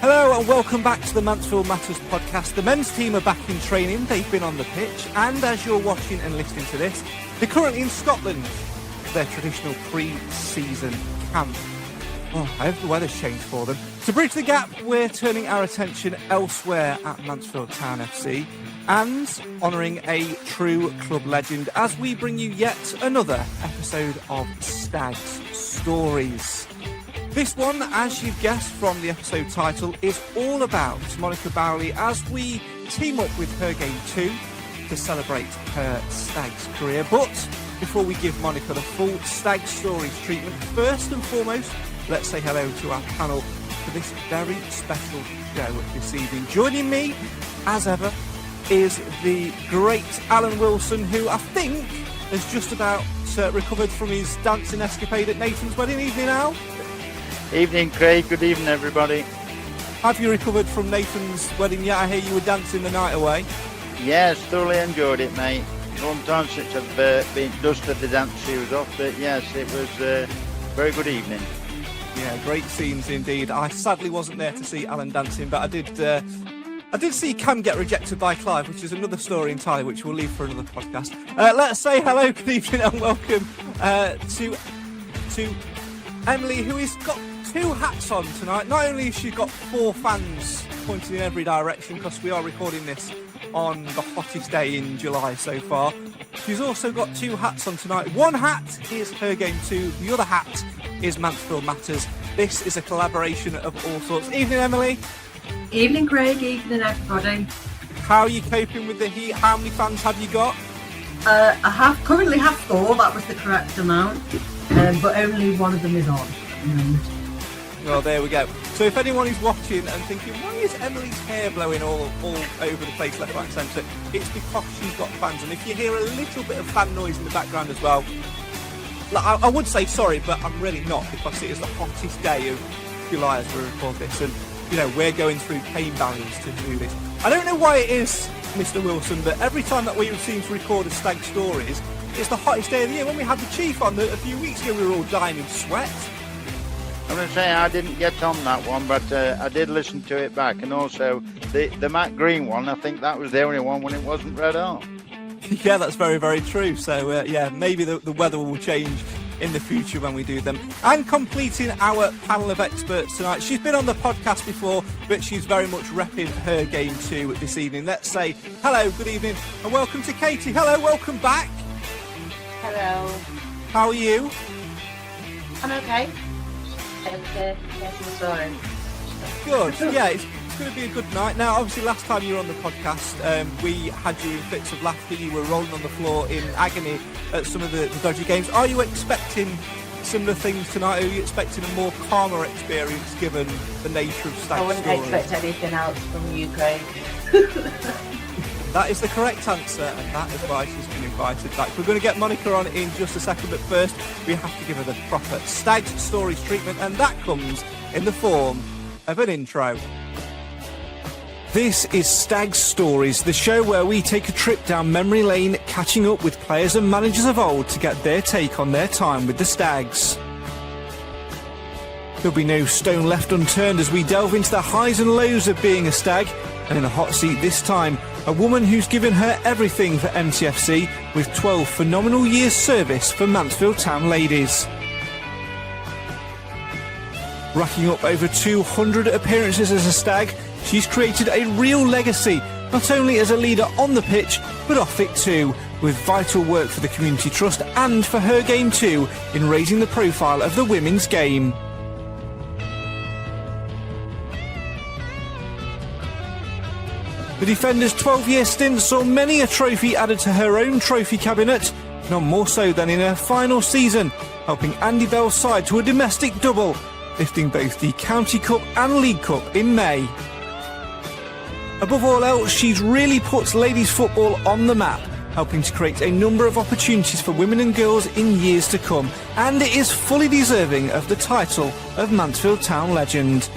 Hello and welcome back to the Mansfield Matters Podcast. The men's team are back in training, they've been on the pitch, and as you're watching and listening to this, they're currently in Scotland for their traditional pre-season camp. Oh, I hope the weather's changed for them. To bridge the gap, we're turning our attention elsewhere at Mansfield Town FC and honouring a true club legend as we bring you yet another episode of Stags Stories. This one, as you've guessed from the episode title, is all about Monica Bowley as we team up with her game 2 to celebrate her Stags career. But before we give Monica the full Stag Stories treatment, first and foremost, let's say hello to our panel for this very special show this evening. Joining me, as ever, is the great Alan Wilson, who I think has just about recovered from his dancing escapade at Nathan's wedding. Evening, Al. Evening, Craig. Good evening, everybody. Have you recovered from Nathan's wedding yet? I hear you were dancing the night away. Yes, thoroughly enjoyed it, mate. Long time since I've been dusted the dance shoes off, but yes, it was a very good evening. Yeah, great scenes indeed. I sadly wasn't there to see Alan dancing, but I did see Cam get rejected by Clive, which is another story entirely, which we'll leave for another podcast. Let's say hello, good evening, and welcome to Emily, who has got 2 hats on tonight. Not only has she got 4 fans pointing in every direction, because we are recording this on the hottest day in July so far, she's also got 2 hats on tonight. One hat is her game 2, the other hat is Mansfield Matters. This is a collaboration of all sorts. Evening, Emily. Evening, Craig. Evening, everybody. How are you coping with the heat? How many fans have you got? I currently have 4, that was the correct amount, but only one of them is on. Well, there we go. So if anyone is watching and thinking, why is Emily's hair blowing all over the place, left, right and centre, it's because she's got fans. And if you hear a little bit of fan noise in the background as well, I would say sorry, but I'm really not, because it is the hottest day of July as we record this, and you know, we're going through pain barriers to do this. I don't know why it is, Mr. Wilson, but every time that we seem to record a Stag Stories, it's the hottest day of the year. When we had the Chief on a few weeks ago, we were all dying in sweat. I'm going to say I didn't get on that one, but I did listen to it back, and also the Matt Green one, I think that was the only one when it wasn't red hot. Yeah, that's very, very true. So, yeah, maybe the weather will change in the future when we do them. And completing our panel of experts tonight, she's been on the podcast before, but she's very much repping her game 2 this evening. Let's say hello, good evening, and welcome to Katie. Hello, welcome back. Hello. How are you? I'm okay. Good. Yeah, it's going to be a good night. Now, obviously, last time you were on the podcast, we had you in fits of laughter. You were rolling on the floor in agony at some of the dodgy games. Are you expecting similar things tonight? Are you expecting a more calmer experience given the nature of Stag Stories? I wouldn't expect anything else from you, Craig. That is the correct answer, and that is why she's been invited back. We're going to get Monica on in just a second, but first we have to give her the proper Stag Stories treatment, and that comes in the form of an intro. This is Stag Stories, the show where we take a trip down memory lane, catching up with players and managers of old to get their take on their time with the Stags. There'll be no stone left unturned as we delve into the highs and lows of being a Stag, and in the hot seat this time, a woman who's given her everything for MTFC with 12 phenomenal years service for Mansfield Town Ladies. Racking up over 200 appearances as a Stag, she's created a real legacy, not only as a leader on the pitch, but off it too, with vital work for the Community Trust and for her game 2 in raising the profile of the women's game. The defender's 12-year stint saw many a trophy added to her own trophy cabinet, none more so than in her final season, helping Andy Bell's side to a domestic double, lifting both the County Cup and League Cup in May. Above all else, she's really put ladies football on the map, helping to create a number of opportunities for women and girls in years to come, and it is fully deserving of the title of Mansfield Town Legend.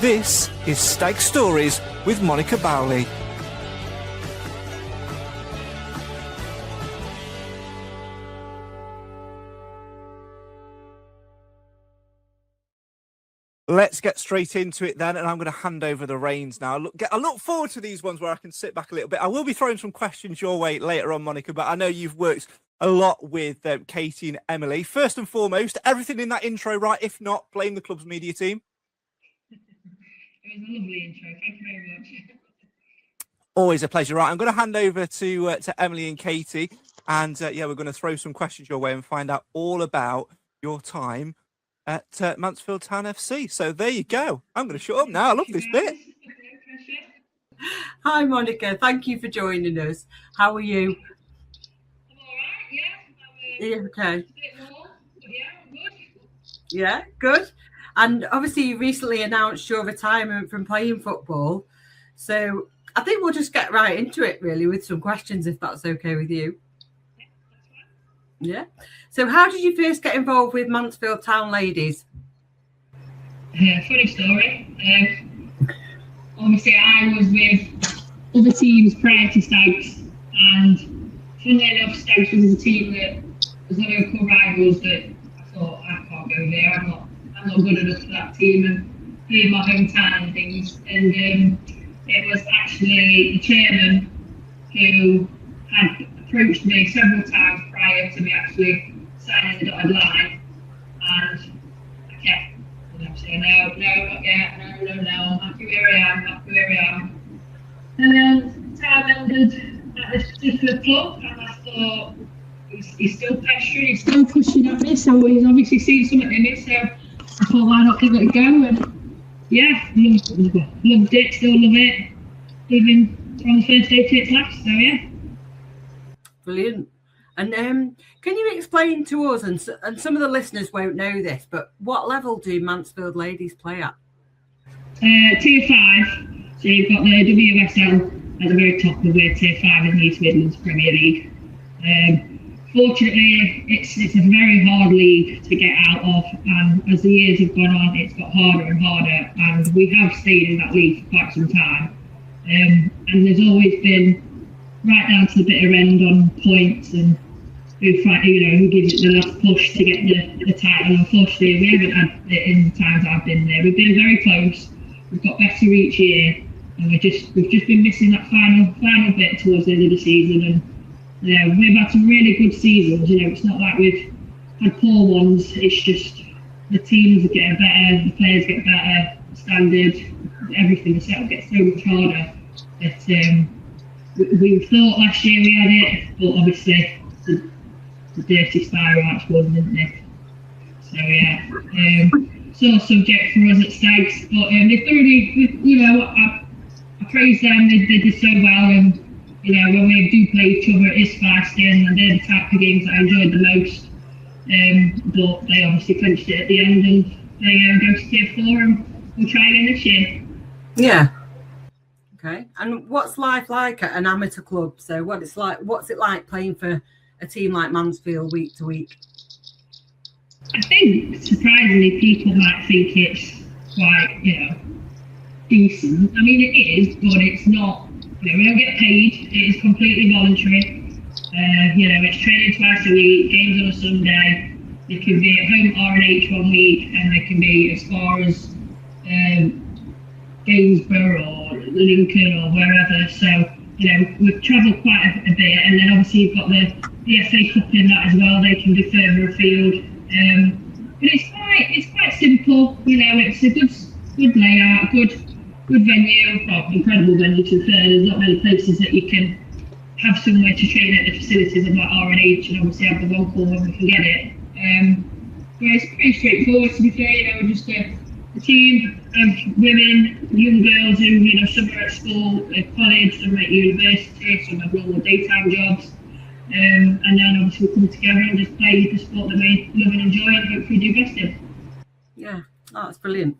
This is Stag Stories with Monica Bowley. Let's get straight into it then, and I'm going to hand over the reins now. I look forward to these ones where I can sit back a little bit. I will be throwing some questions your way later on, Monica, but I know you've worked a lot with Katie and Emily. First and foremost, everything in that intro right? If not, blame the club's media team. It was a lovely intro. Thank you very much. Always a pleasure. Right, I'm going to hand over to Emily and Katie, and we're going to throw some questions your way and find out all about your time at Mansfield Town FC. So there you go. I'm going to shut up now. I love this bit. Hi, Monica. Thank you for joining us. How are you? I'm all right, yeah. Okay. A bit more, but yeah, I'm good. Yeah, good. And obviously, you recently announced your retirement from playing football. So I think we'll just get right into it, really, with some questions, if that's okay with you. Yeah, that's fine. Yeah. So how did you first get involved with Mansfield Town Ladies? Funny story. Obviously, I was with other teams prior to Stags, and funnily enough, Stags was a team that was one of the co-rivals that I thought, I can't go there. I'm not good enough for that team, and being my hometown and things. And it was actually the chairman who had approached me several times prior to me actually signing the dotted line, and I kept saying, no, not yet, no, I'm happy where I am. And then time ended at this particular club, and I thought, he's still pestering, he's still pushing at me, so he's obviously seen something in me, so I thought, why not give it a go? And yeah, loved it, still love it, even from the first day to its last, so yeah. Brilliant. And can you explain to us, and some of the listeners won't know this, but what level do Mansfield Ladies play at? Tier 5, so you've got the WSL at the very top of where Tier 5 in the East Midlands Premier League. Fortunately, it's a very hard league to get out of, and as the years have gone on, it's got harder and harder, and we have stayed in that league for quite some time. And there's always been right down to the bitter end on points and who gives it the last push to get the title. Unfortunately, we haven't had it in the times I've been there. We've been very close. We've got better each year, and we've just been missing that final bit towards the end of the season. And yeah, we've had some really good seasons. It's not like we've had poor ones. It's just the teams are getting better, the players get better, the standard, everything. The setup gets so much harder. But we thought last year we had it, but obviously the dirty spiral arch wasn't, didn't it? So yeah, sore subject for us at Stags, but they thoroughly, I praise them. They did so well, and when we do play each other, it is feisty, and they're the type of games that I enjoyed the most. But they obviously clinched it at the end, and they go to Tier 4, and we'll try again this year. Yeah. Okay. And what's life like at an amateur club? So what's it like playing for a team like Mansfield week to week? I think surprisingly people might think it's quite, decent. I mean it is, but it's not. We don't get paid. It is completely voluntary. It's training twice a week, games on a Sunday. They can be at home R&H one week, and they can be as far as Gainsborough or Lincoln or wherever. So we've travelled quite a bit, and then obviously you've got the FA Cup in that as well. They can be further afield, but it's quite simple. It's a good layout, good venue, incredible venue to be fair. There's not many places that you can have somewhere to train at the facilities of like R&H, and obviously have the one call when we can get it. But it's pretty straightforward to be fair. We're just a team of women, young girls who, some are at school, at college, some are at university, some have normal daytime jobs. And then obviously we come together and just play the sport that we love and enjoy, and hopefully do best in. Yeah, that's brilliant.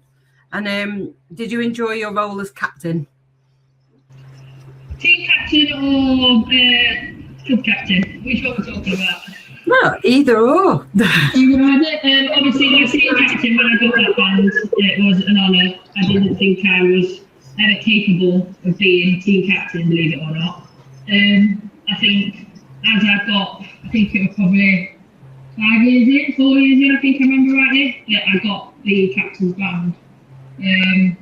And did you enjoy your role as captain? Team captain or club captain? Which one are we talking about? Well, either or. Obviously, as team captain, when I got that band, it was an honour. I didn't think I was ever capable of being team captain, believe it or not. I think as I think it was probably 4 years in, I think I remember rightly, that I got the captain's band. And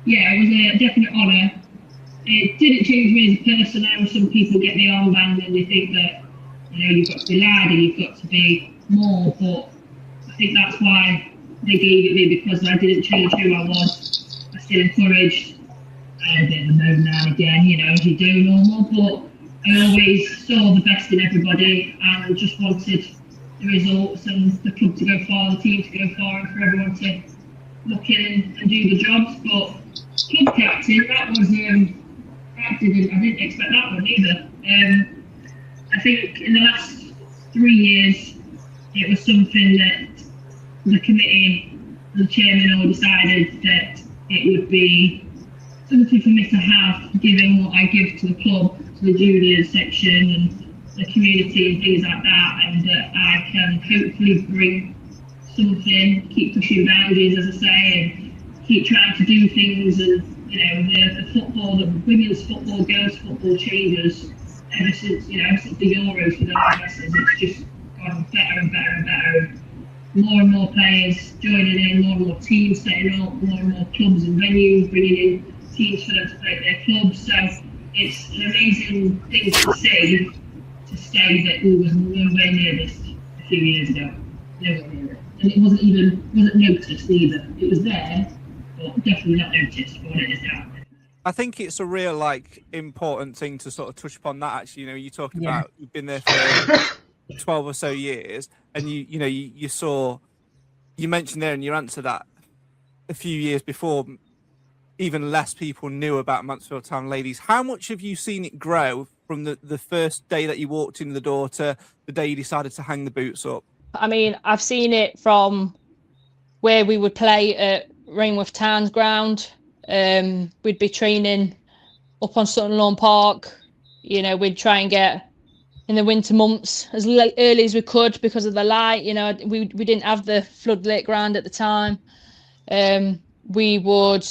yeah, it was a definite honour. It didn't change me as a person. I know some people get the armband and they think that, you've got to be loud and you've got to be more, but I think that's why they gave it me, because I didn't change who I was. I still encouraged a bit of a moan now and again, as you do normal, but I always saw the best in everybody and just wanted the results and the club to go far, the team to go far, and for everyone to look in and do the jobs. But club captain, that was I didn't expect that one either. I think in the last 3 years, it was something that the committee, the chairman all decided that it would be something for me to have, given what I give to the club, to the juniors section and the community and things like that, and that I can hopefully bring something, keep pushing boundaries, as I say, and keep trying to do things. And the football, the women's football, girls' football changes ever since the Euros for the Lionesses. It's just gone better and better and better. More and more players joining in, more and more teams setting up, more and more clubs and venues bringing in teams for them to play at their clubs. So it's an amazing thing to see, to say that we was nowhere near this a few years ago. Nowhere near it. And it wasn't noticed either. It was there, but definitely not noticed for what it is now. I think it's a real important thing to sort of touch upon that. Actually, you talk about you've been there for 12 or so years, and you saw, you mentioned there in your answer that a few years before, even less people knew about Mansfield Town Ladies. How much have you seen it grow from the first day that you walked in the door to the day you decided to hang the boots up? I mean, I've seen it from where we would play at Rainworth Town's ground. We'd be training up on Sutton Lawn Park. We'd try and get in the winter months as early as we could because of the light. We didn't have the floodlit ground at the time. We would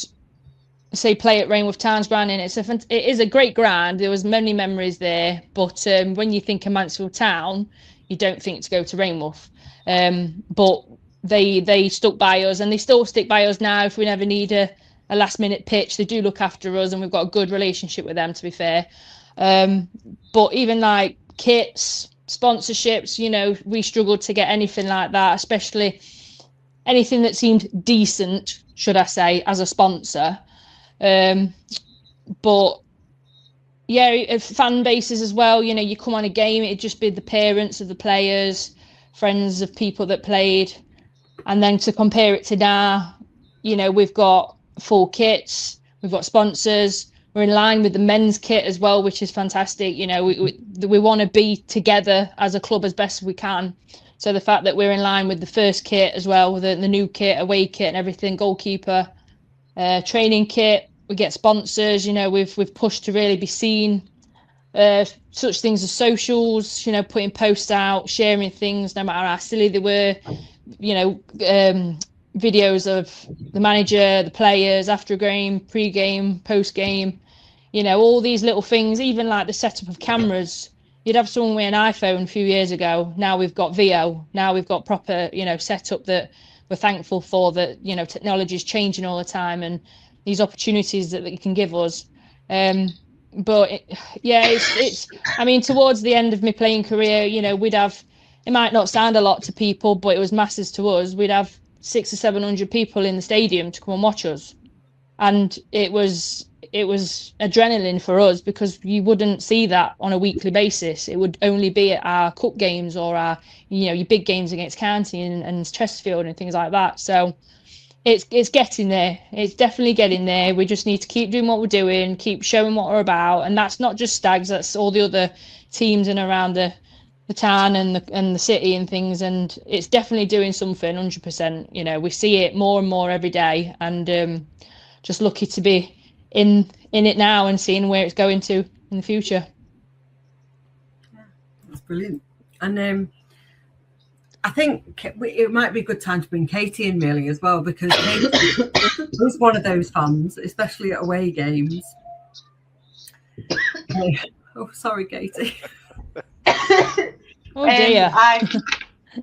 play at Rainworth Town's ground, and it is a great ground. There was many memories there, but when you think of Mansfield Town, you don't think to go to Rainworth. But they stuck by us, and they still stick by us now. If we never need a last minute pitch, they do look after us, and we've got a good relationship with them, to be fair. But even kits, sponsorships, we struggled to get anything like that, especially anything that seemed decent, should I say, as a sponsor. But yeah, fan bases as well. You come on a game, it'd just be the parents of the players, friends of people that played, and then to compare it to now, we've got full kits, we've got sponsors, we're in line with the men's kit as well, which is fantastic. We want to be together as a club as best as we can. So the fact that we're in line with the first kit as well, with the new kit, away kit and everything, goalkeeper, training kit, we get sponsors. We've pushed to really be seen. Such things as socials, putting posts out, sharing things, no matter how silly they were. Videos of the manager, the players after a game, pre-game, post-game, all these little things, even like the setup of cameras. You'd have someone with an iPhone a few years ago. Now we've got VO. Now we've got proper, setup that we're thankful for, that, technology is changing all the time, and these opportunities that it can give us. But it's I mean, towards the end of my playing career, we'd have, it might not sound a lot to people, but it was masses to us. We'd have 600 or 700 people in the stadium to come and watch us, and it was adrenaline for us, because you wouldn't see that on a weekly basis. It would only be at our cup games or our your big games against County and Chesterfield and things like that. So it's getting there. It's definitely getting there. We just need to keep doing what we're doing, keep showing what we're about, and that's not just Stags, that's all the other teams in around the town and the city and things, and it's definitely doing something. 100%. We see it more and more every day, and just lucky to be in it now and seeing where it's going to in the future. Yeah, that's brilliant. And I think it might be a good time to bring Katie in, really, as well, because Katie is one of those fans, especially at away games. Oh, sorry, Katie. Oh dear.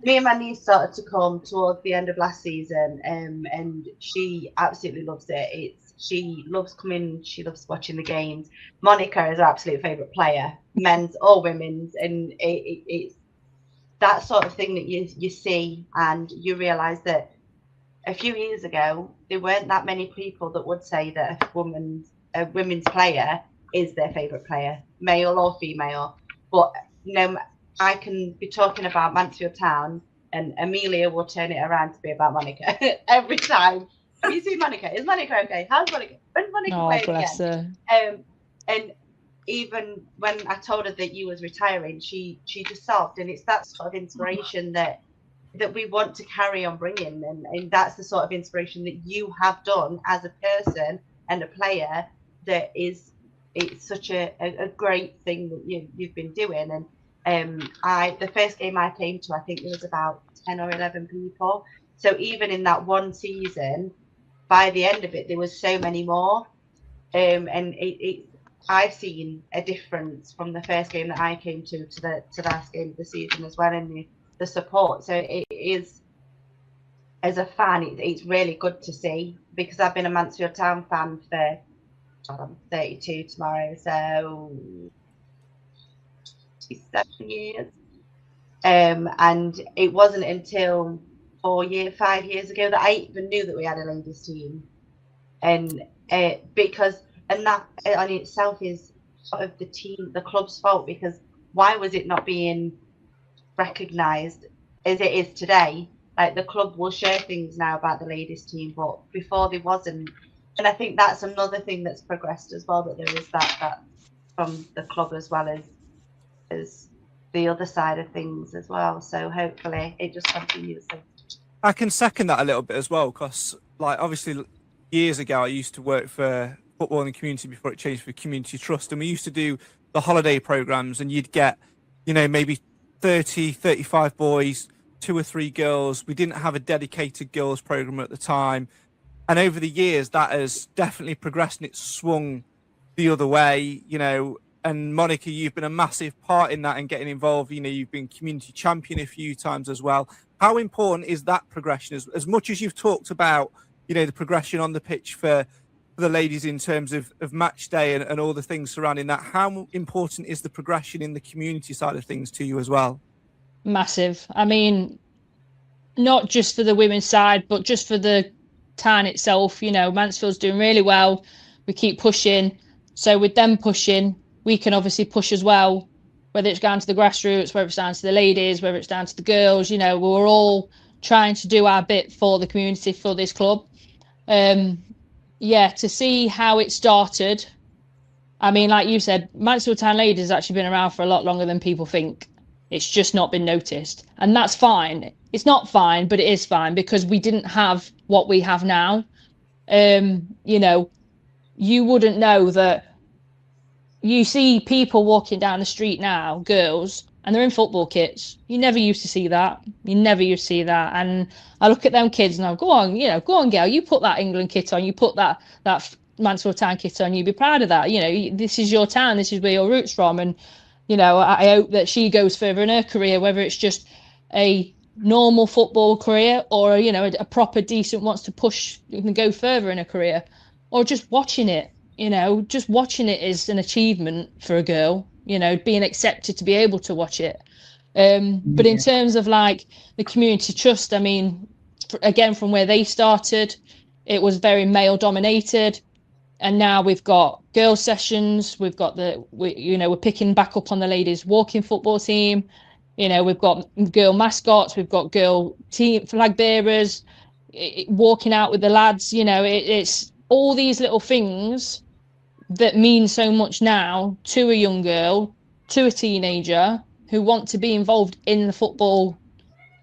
Me and my niece started to come towards the end of last season, and she absolutely loves it. She loves coming. She loves watching the games. Monica is her absolute favourite player, men's or women's, and it's that sort of thing that you see, and you realise that a few years ago there weren't that many people that would say that a women's player is their favourite player, male or female. But I can be talking about Mansfield Town, and Amelia will turn it around to be about Monica every time. Have you seen Monica? Is Monica okay? How's Monica? When's Monica playing bless again? her. And even when I told her that you was retiring, she just sobbed, and it's that sort of inspiration that we want to carry on bringing, and that's the sort of inspiration that you have done as a person and a player. It's such a great thing that you've been doing. And the first game I came to, I think there was about 10 or 11 people. So even in that one season, by the end of it, there was so many more. And I've seen a difference from the first game that I came to the last game of the season as well, in the support. So it is, as a fan, it's really good to see, because I've been a Mansfield Town fan for, I'm 32 tomorrow, so 7 years. And it wasn't until 5 years ago that I even knew that we had a ladies team. And that in itself is sort of the club's fault, because why was it not being recognised as it is today? Like, the club will share things now about the ladies team, but before there wasn't. And I think that's another thing that's progressed as well, that there is that from the club as well as the other side of things as well. So hopefully it just continues. I can second that a little bit as well, because obviously years ago I used to work for Football in the Community before it changed for Community Trust, and we used to do the holiday programs, and you'd get maybe 30, 35 boys, 2 or 3 girls. We didn't have a dedicated girls program at the time. And over the years, that has definitely progressed, and it's swung the other way, And Monica, you've been a massive part in that and getting involved. You've been community champion a few times as well. How important is that progression? As much as you've talked about, the progression on the pitch for the ladies in terms of match day and all the things surrounding that, how important is the progression in the community side of things to you as well? Massive. I mean, not just for the women's side, but just for the town itself. Mansfield's doing really well. We keep pushing. So with them pushing, we can obviously push as well, whether it's down to the grassroots, whether it's down to the ladies, whether it's down to the girls. We're all trying to do our bit for the community, for this club. To see how it started. I mean, like you said, Mansfield Town Ladies has actually been around for a lot longer than people think. It's just not been noticed. And that's fine. It's not fine, but it is fine, because we didn't have what we have now. You wouldn't know that. You see people walking down the street now, girls, and they're in football kits. You never used to see that. And I look at them kids and I go on, girl, you put that England kit on, you put that Mansfield Town kit on, you be proud of that. This is your town, this is where your roots from. And, I hope that she goes further in her career, whether it's just a normal football career or, a proper decent wants to push and go further in her career, or just watching it. Just watching it is an achievement for a girl, being accepted to be able to watch it. But in terms of the community trust, I mean, again, from where they started, it was very male dominated. And now we've got girls sessions. We've got we're picking back up on the ladies walking football team. We've got girl mascots. We've got girl team flag bearers, walking out with the lads. It's all these little things that mean so much now to a young girl, to a teenager who want to be involved in the football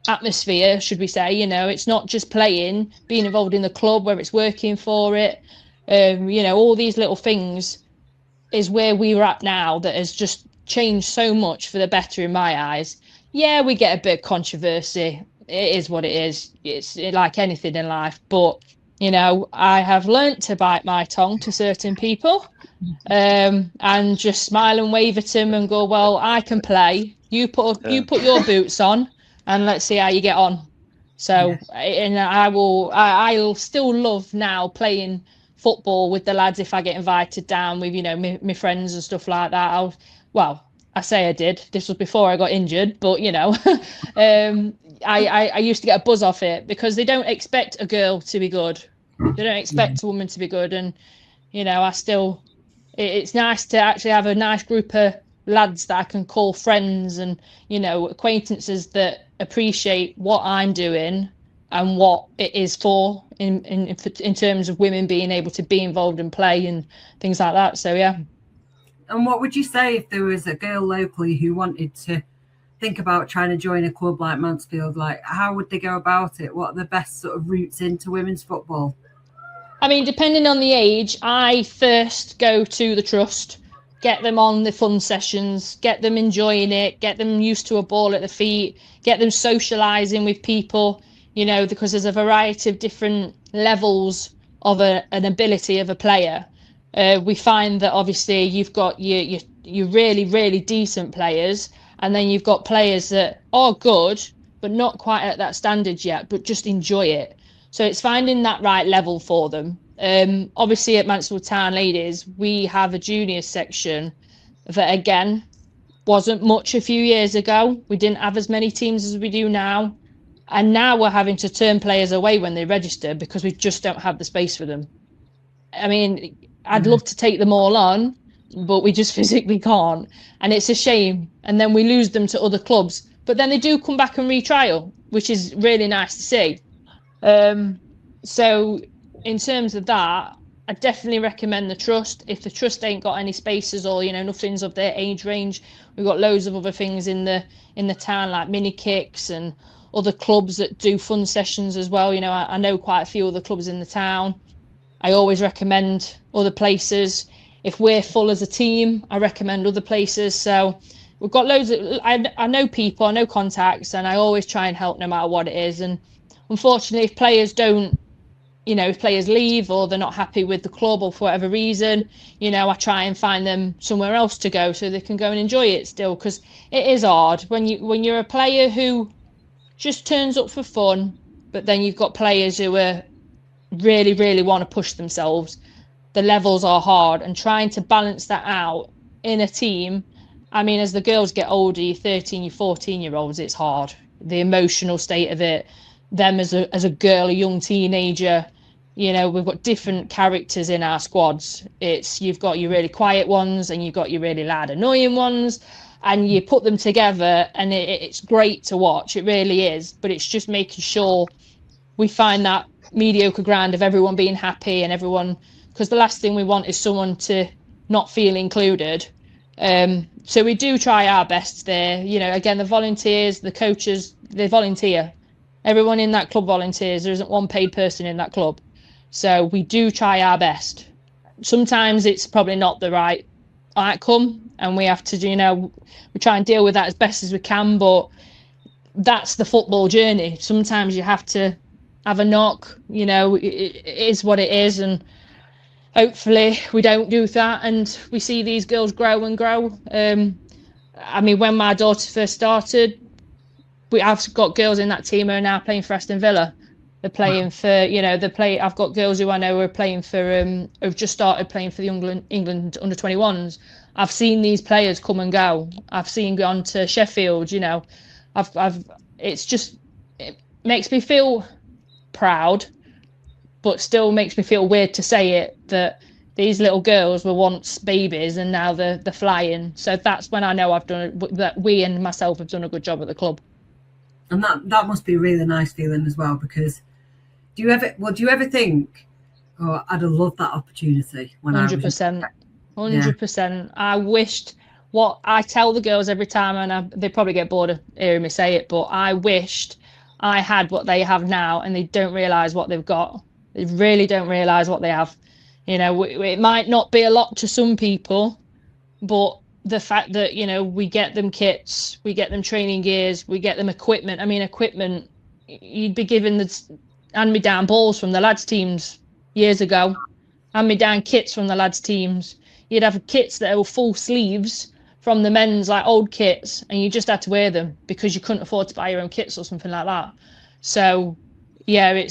atmosphere, should we say. It's not just playing, being involved in the club, where it's working for it. All these little things is where we were at now, that has just changed so much for the better in my eyes. Yeah, we get a bit of controversy. It is what it is. It's like anything in life. But, I have learnt to bite my tongue to certain people, and just smile and wave at them and go, well, I can play. You put your boots on and let's see how you get on. So, and I'll still love now playing football with the lads if I get invited down with, my friends and stuff like that. I say I did. This was before I got injured, but I used to get a buzz off it because they don't expect a girl to be good. They don't expect a woman to be good, and it's nice to actually have a nice group of lads that I can call friends and acquaintances that appreciate what I'm doing and what it is for in terms of women being able to be involved and play and things like that. So yeah. And what would you say if there was a girl locally who wanted to think about trying to join a club like Mansfield? Like, how would they go about it? What are the best sort of routes into women's football? I mean, depending on the age, I first go to the trust, get them on the fun sessions, get them enjoying it, get them used to a ball at the feet, get them socialising with people, because there's a variety of different levels of an ability of a player. We find that obviously you've got your really, really decent players, and then you've got players that are good, but not quite at that standard yet, but just enjoy it. So it's finding that right level for them. Obviously at Mansfield Town Ladies, we have a junior section that, again, wasn't much a few years ago. We didn't have as many teams as we do now. And now we're having to turn players away when they register because we just don't have the space for them. I mean, I'd love to take them all on, but we just physically can't. And it's a shame. And then we lose them to other clubs. But then they do come back and retrial, which is really nice to see. So in terms of that, I definitely recommend the trust. If the trust ain't got any spaces or, nothing's of their age range, we've got loads of other things in the town, like mini kicks and other clubs that do fun sessions as well. I know quite a few other clubs in the town. I always recommend other places. If we're full as a team, I recommend other places. So we've got loads of, I know people, I know contacts, and I always try and help no matter what it is. And unfortunately, if players don't, if players leave or they're not happy with the club or for whatever reason, I try and find them somewhere else to go so they can go and enjoy it still, because it is hard when you're a player who just turns up for fun, but then you've got players who are really, really want to push themselves. The levels are hard, and trying to balance that out in a team. I mean, as the girls get older, your 13, your 14-year-olds, it's hard. The emotional state of it, them as a girl, a young teenager, we've got different characters in our squads. You've got your really quiet ones and you've got your really loud, annoying ones, and you put them together and it's great to watch. It really is. But it's just making sure we find that mediocre ground of everyone being happy and everyone, because the last thing we want is someone to not feel included. So we do try our best there. Again, the volunteers, the coaches, they volunteer. Everyone in that club volunteers. There isn't one paid person in that club. So we do try our best. Sometimes it's probably not the right outcome, and we have to, we try and deal with that as best as we can, but that's the football journey. Sometimes you have to have a knock, it is what it is, and hopefully we don't do that and we see these girls grow and grow. I mean, when my daughter first started, I've got girls in that team who are now playing for Aston Villa. They're playing for, I've got girls who I know are playing for, have just started playing for the England under 21s. I've seen these players come and go. I've seen gone to Sheffield, it makes me feel proud, but still makes me feel weird to say it, that these little girls were once babies and now they're flying. So that's when I know that we and myself have done a good job at the club. And that must be a really nice feeling as well, because do you ever think, oh, I'd have loved that opportunity when 100%. 100%. I wished, what I tell the girls every time, and they probably get bored of hearing me say it, but I wished I had what they have now, and they don't realise what they've got. They really don't realise what they have. It might not be a lot to some people, but the fact that, we get them kits, we get them training gears, we get them equipment. I mean, equipment, you'd be given the hand-me-down balls from the lads' teams years ago, hand-me-down kits from the lads' teams. You'd have kits that were full sleeves from the men's like old kits, and you just had to wear them because you couldn't afford to buy your own kits or something like that. So yeah,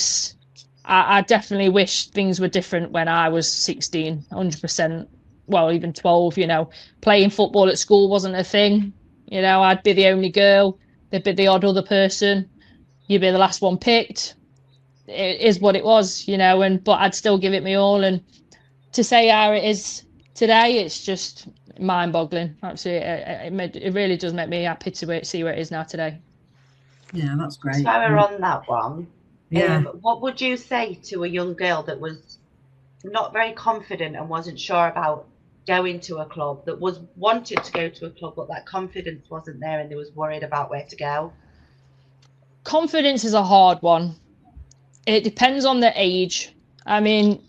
I definitely wish things were different when I was 16, 100%. Well, even 12, playing football at school wasn't a thing. I'd be the only girl. There'd be the odd other person. You'd be the last one picked. It is what it was, but I'd still give it my all. And to say how it is today, it's just mind-boggling. Absolutely, it really does make me happy to see where it is now today. Yeah, that's great. So we're on that one. Yeah. What would you say to a young girl that was not very confident and wasn't sure about going to a club, that wanted to go to a club, but that confidence wasn't there and they was worried about where to go? Confidence is a hard one. It depends on the age. I mean,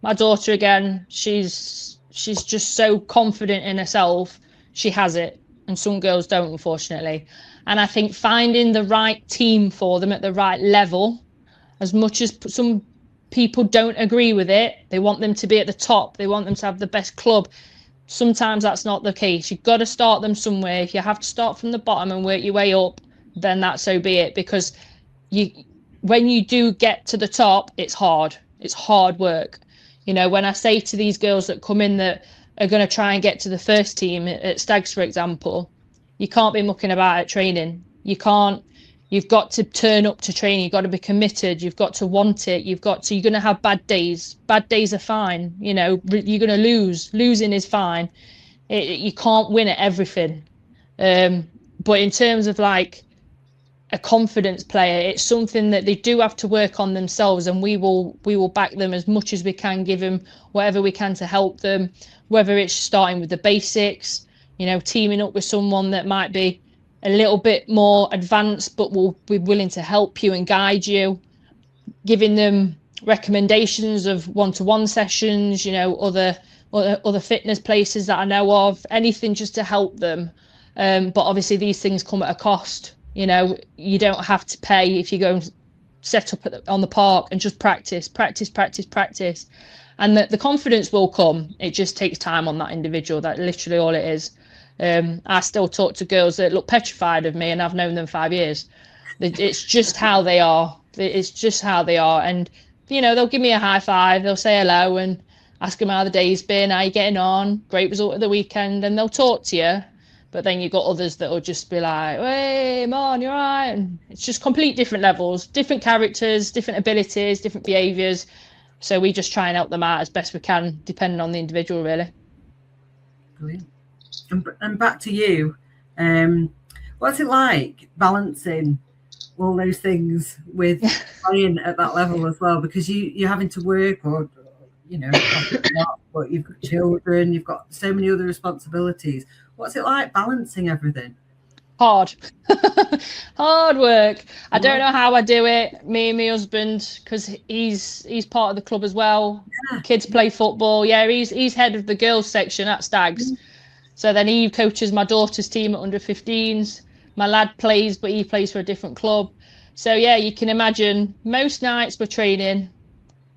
my daughter, again, she's just so confident in herself. She has it, and some girls don't, unfortunately. And I think finding the right team for them at the right level, as much as some people don't agree with it, they want them to be at the top, they want them to have the best club. Sometimes that's not the case. You've got to start them somewhere. If you have to start from the bottom and work your way up, then that's so be it. Because when you do get to the top, it's hard. It's hard work. When I say to these girls that come in that are going to try and get to the first team at Stags, for example, you can't be mucking about at training. You can't. You've got to turn up to training. You've got to be committed. You've got to want it. You're going to have bad days. Bad days are fine. You're going to lose. Losing is fine. You can't win at everything. But in terms of like a confidence player, it's something that they do have to work on themselves, and we will back them as much as we can, give them whatever we can to help them, whether it's starting with the basics, teaming up with someone that might be a little bit more advanced but will be willing to help you and guide you, giving them recommendations of one-to-one sessions, other fitness places that I know of, anything just to help them. But obviously these things come at a cost. You don't have to pay if you go and set up on the park and just practice. And the confidence will come. It just takes time on that individual. That's literally all it is. I still talk to girls that look petrified of me, and I've known them 5 years. It's just how they are. It's just how they are. And, they'll give me a high five. They'll say hello and ask them how the day's been, how you getting on, great result of the weekend, and they'll talk to you. But then you've got others that will just be like, hey, man, you're right. And it's just complete different levels, different characters, different abilities, different behaviours. So we just try and help them out as best we can, depending on the individual, really. Brilliant. And back to you. What's it like balancing all those things with playing at that level as well? Because you're having to work, or but you've got children, you've got so many other responsibilities. What's it like balancing everything? Hard. Hard work. I don't know how I do it. Me and my husband, because he's part of the club as well. Yeah. Kids play football. Yeah, he's head of the girls section at Stags. So then he coaches my daughter's team at under 15s. My lad plays, but he plays for a different club. So yeah, you can imagine most nights we're training.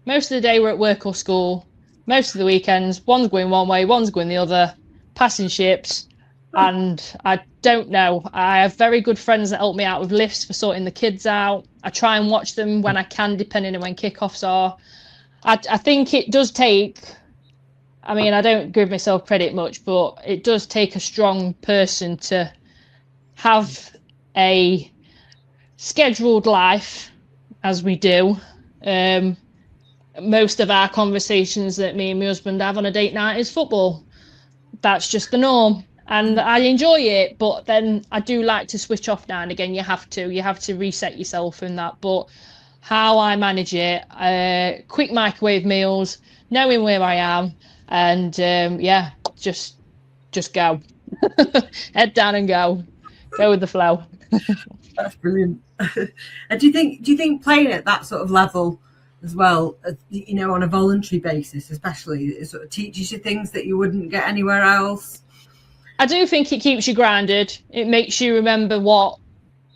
Most of the day we're at work or school. Most of the weekends, one's going one way, one's going the other, passing ships. And I don't know. I have very good friends that help me out with lifts for sorting the kids out. I try and watch them when I can, depending on when kickoffs are. I think it does take, I mean, I don't give myself credit much, but it does take a strong person to have a scheduled life, as we do. Most of our conversations that me and my husband have on a date night is football. That's just the norm. And I enjoy it, but then I do like to switch off now and again. You have to reset yourself in that. But how I manage it, quick microwave meals, knowing where I am, and just go. Head down and go with the flow. That's brilliant. And do you think playing at that sort of level as well, on a voluntary basis especially, it sort of teaches you things that you wouldn't get anywhere else? I do think it keeps you grounded. It makes you remember what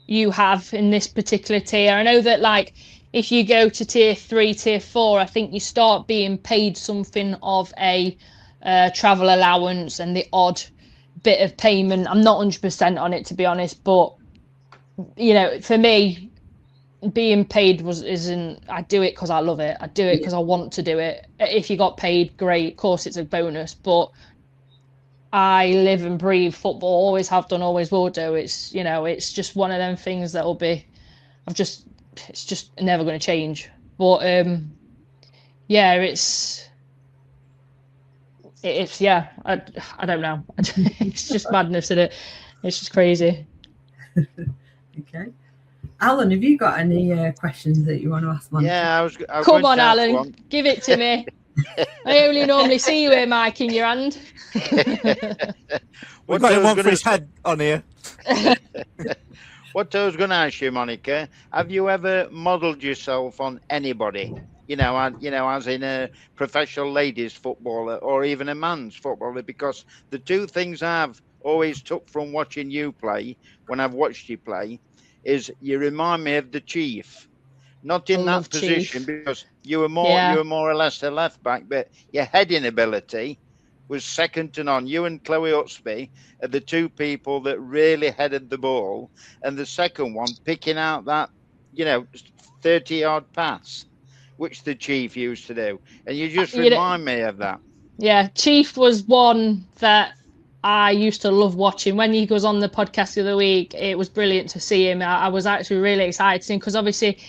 you have in this particular tier. I know that, like, if you go to tier 3, tier 4, I think you start being paid something of a travel allowance and the odd bit of payment. I'm not 100% on it, to be honest, but you know, for me, being paid isn't. I do it because I love it. I do it because I want to do it. If you got paid, great. Of course, it's a bonus, but I live and breathe football. Always have done. Always will do. It's, you know, it's just one of them things that will be. It's just never going to change. But yeah, it's yeah. I don't know. It's just madness, isn't it? It's just crazy. Okay. Alan, have you got any questions that you want to ask Monica? Yeah, I was Come on, Alan, give it to me. I only normally see you with Mike in your hand. We've got him one for his head on here. What I was going to ask you, Monica, have you ever modelled yourself on anybody? You know, as in a professional ladies footballer or even a man's footballer? Because the two things I've always took from watching you play, when I've watched you play, is you remind me of the Chief. Not in that position, Chief, because you were more or less a left back, but your heading ability was second to none. You and Chloe Utsby are the two people that really headed the ball, and the second one picking out that, 30-yard pass, which the Chief used to do. And you just remind me of that. Yeah, Chief was one that I used to love watching. When he was on the podcast the other week, it was brilliant to see him. I was actually really excited because obviously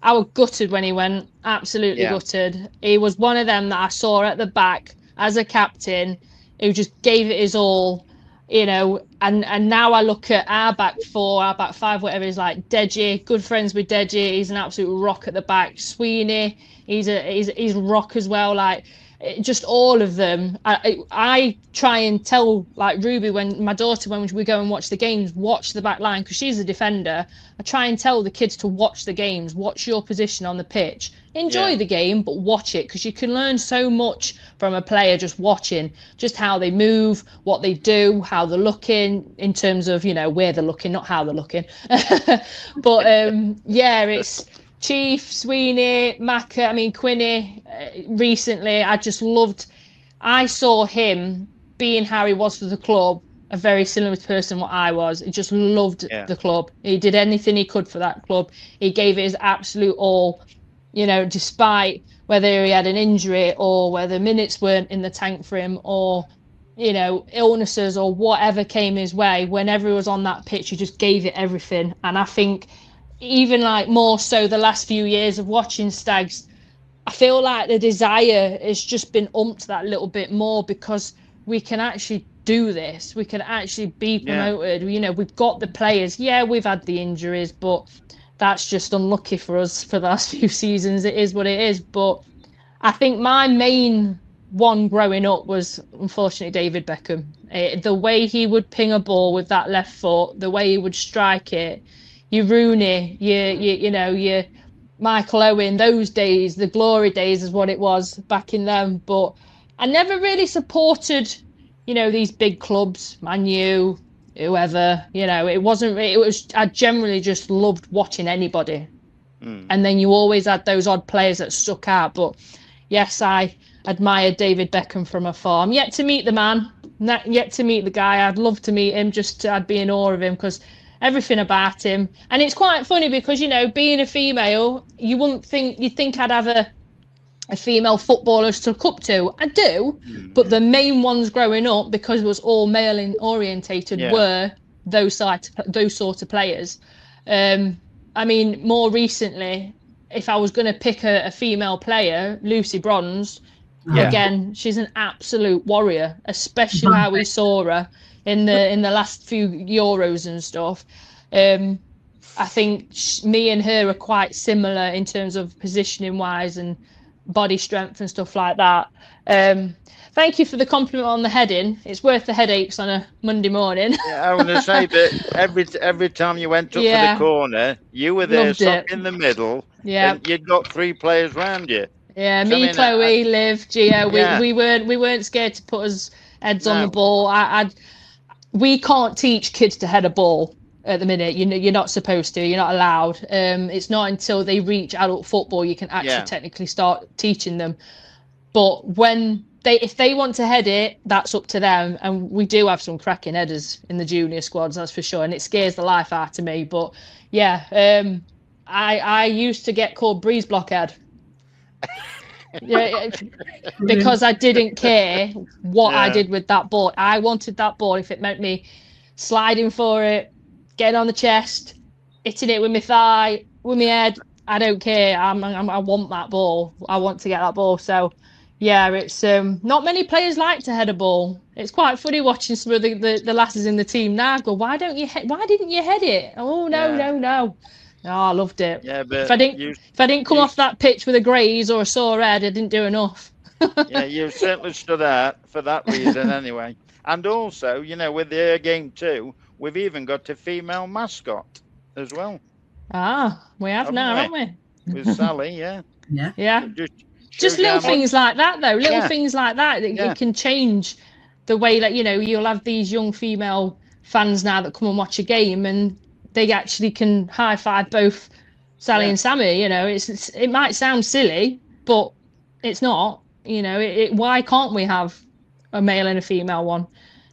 I was gutted when he went, absolutely gutted. He was one of them that I saw at the back as a captain who just gave it his all, and now I look at our back four, our back five, whatever, is like Deji, good friends with Deji. He's an absolute rock at the back. Sweeney, he's rock as well. Like, just all of them. I try and tell, like Ruby, when my daughter, when we go and watch the games, watch the back line because she's a defender. I try and tell the kids to watch the games, watch your position on the pitch, enjoy the game, but watch it because you can learn so much from a player just watching, just how they move, what they do, how they're looking in terms of, where they're looking, not how they're looking. But it's Chief, Sweeney, Macca, Quinny, recently, I saw him being how he was for the club, a very similar person what I was. He just loved the club. He did anything he could for that club. He gave it his absolute all, despite whether he had an injury or whether minutes weren't in the tank for him or, illnesses or whatever came his way. Whenever he was on that pitch, he just gave it everything. And I think even like more so the last few years of watching Stags, I feel like the desire has just been umped that little bit more because we can actually do this. We can actually be promoted. We've got the players. Yeah, we've had the injuries, but that's just unlucky for us for the last few seasons. It is what it is. But I think my main one growing up was, unfortunately, David Beckham. The way he would ping a ball with that left foot, the way he would strike it, your Rooney, your Michael Owen, those days, the glory days is what it was back in them. But I never really supported, these big clubs, Man U, whoever, I generally just loved watching anybody. And then you always had those odd players that stuck out. But yes, I admired David Beckham from afar. I'm yet to meet the man, yet to meet the guy. I'd love to meet him, I'd be in awe of him because everything about him. And it's quite funny because, being a female, you'd think I'd have a female footballer to look up to. I do, but the main ones growing up, because it was all male orientated, were those sort of players. More recently, if I was going to pick a female player, Lucy Bronze, again, she's an absolute warrior, especially how we saw her in the last few Euros and stuff. I think me and her are quite similar in terms of positioning wise and body strength and stuff like that. Thank you for the compliment on the heading. It's worth the headaches on a Monday morning. I want to say that every time you went up to the corner, you were there, in the middle. Yeah, and you'd got three players round you. Yeah, so me, Chloe, Liv, Gio. We weren't scared to put us heads on the ball. We can't teach kids to head a ball at the minute. You're not supposed to. You're not allowed. It's not until they reach adult football you can actually technically start teaching them. But if they want to head it, that's up to them. And we do have some cracking headers in the junior squads, that's for sure. And it scares the life out of me. But yeah, I used to get called breeze blockhead. Yeah, because I didn't care what I did with that ball. I wanted that ball. If it meant me sliding for it, getting on the chest, hitting it with my thigh, with my head, I don't care. I want that ball. I want to get that ball. So yeah, it's not many players like to head a ball. It's quite funny watching some of the lasses in the team now go, why didn't you head it? Oh no. Oh, I loved it. Yeah, but if I didn't come off that pitch with a graze or a sore head, I didn't do enough. Yeah, you certainly stood out for that reason anyway. And also, with the game too, we've even got a female mascot as well. Ah, we have now, haven't we? With Sally, yeah. Yeah. Just little things like that, though. Little things like that it can change the way that, you'll have these young female fans now that come and watch a game, and they actually can high five both Sally and Sammy. It might sound silly, but it's not. Why can't we have a male and a female one?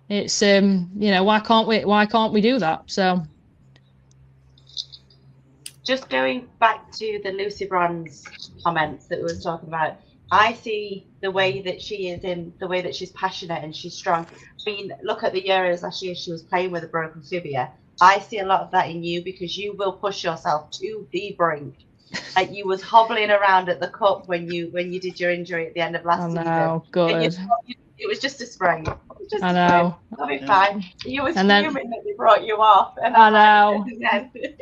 It's why can't we do that? So just going back to the Lucy Bronze comments that we were talking about, I see the way that she is the way that she's passionate and she's strong. I mean, look at the Euros last year, she was playing with a broken fibia. I see a lot of that in you, because you will push yourself to the brink. Like, you was hobbling around at the cup when you did your injury at the end of last season. Oh, good. It was just a sprain. I know. That'll be fine. You was fuming that they brought you off. And I know.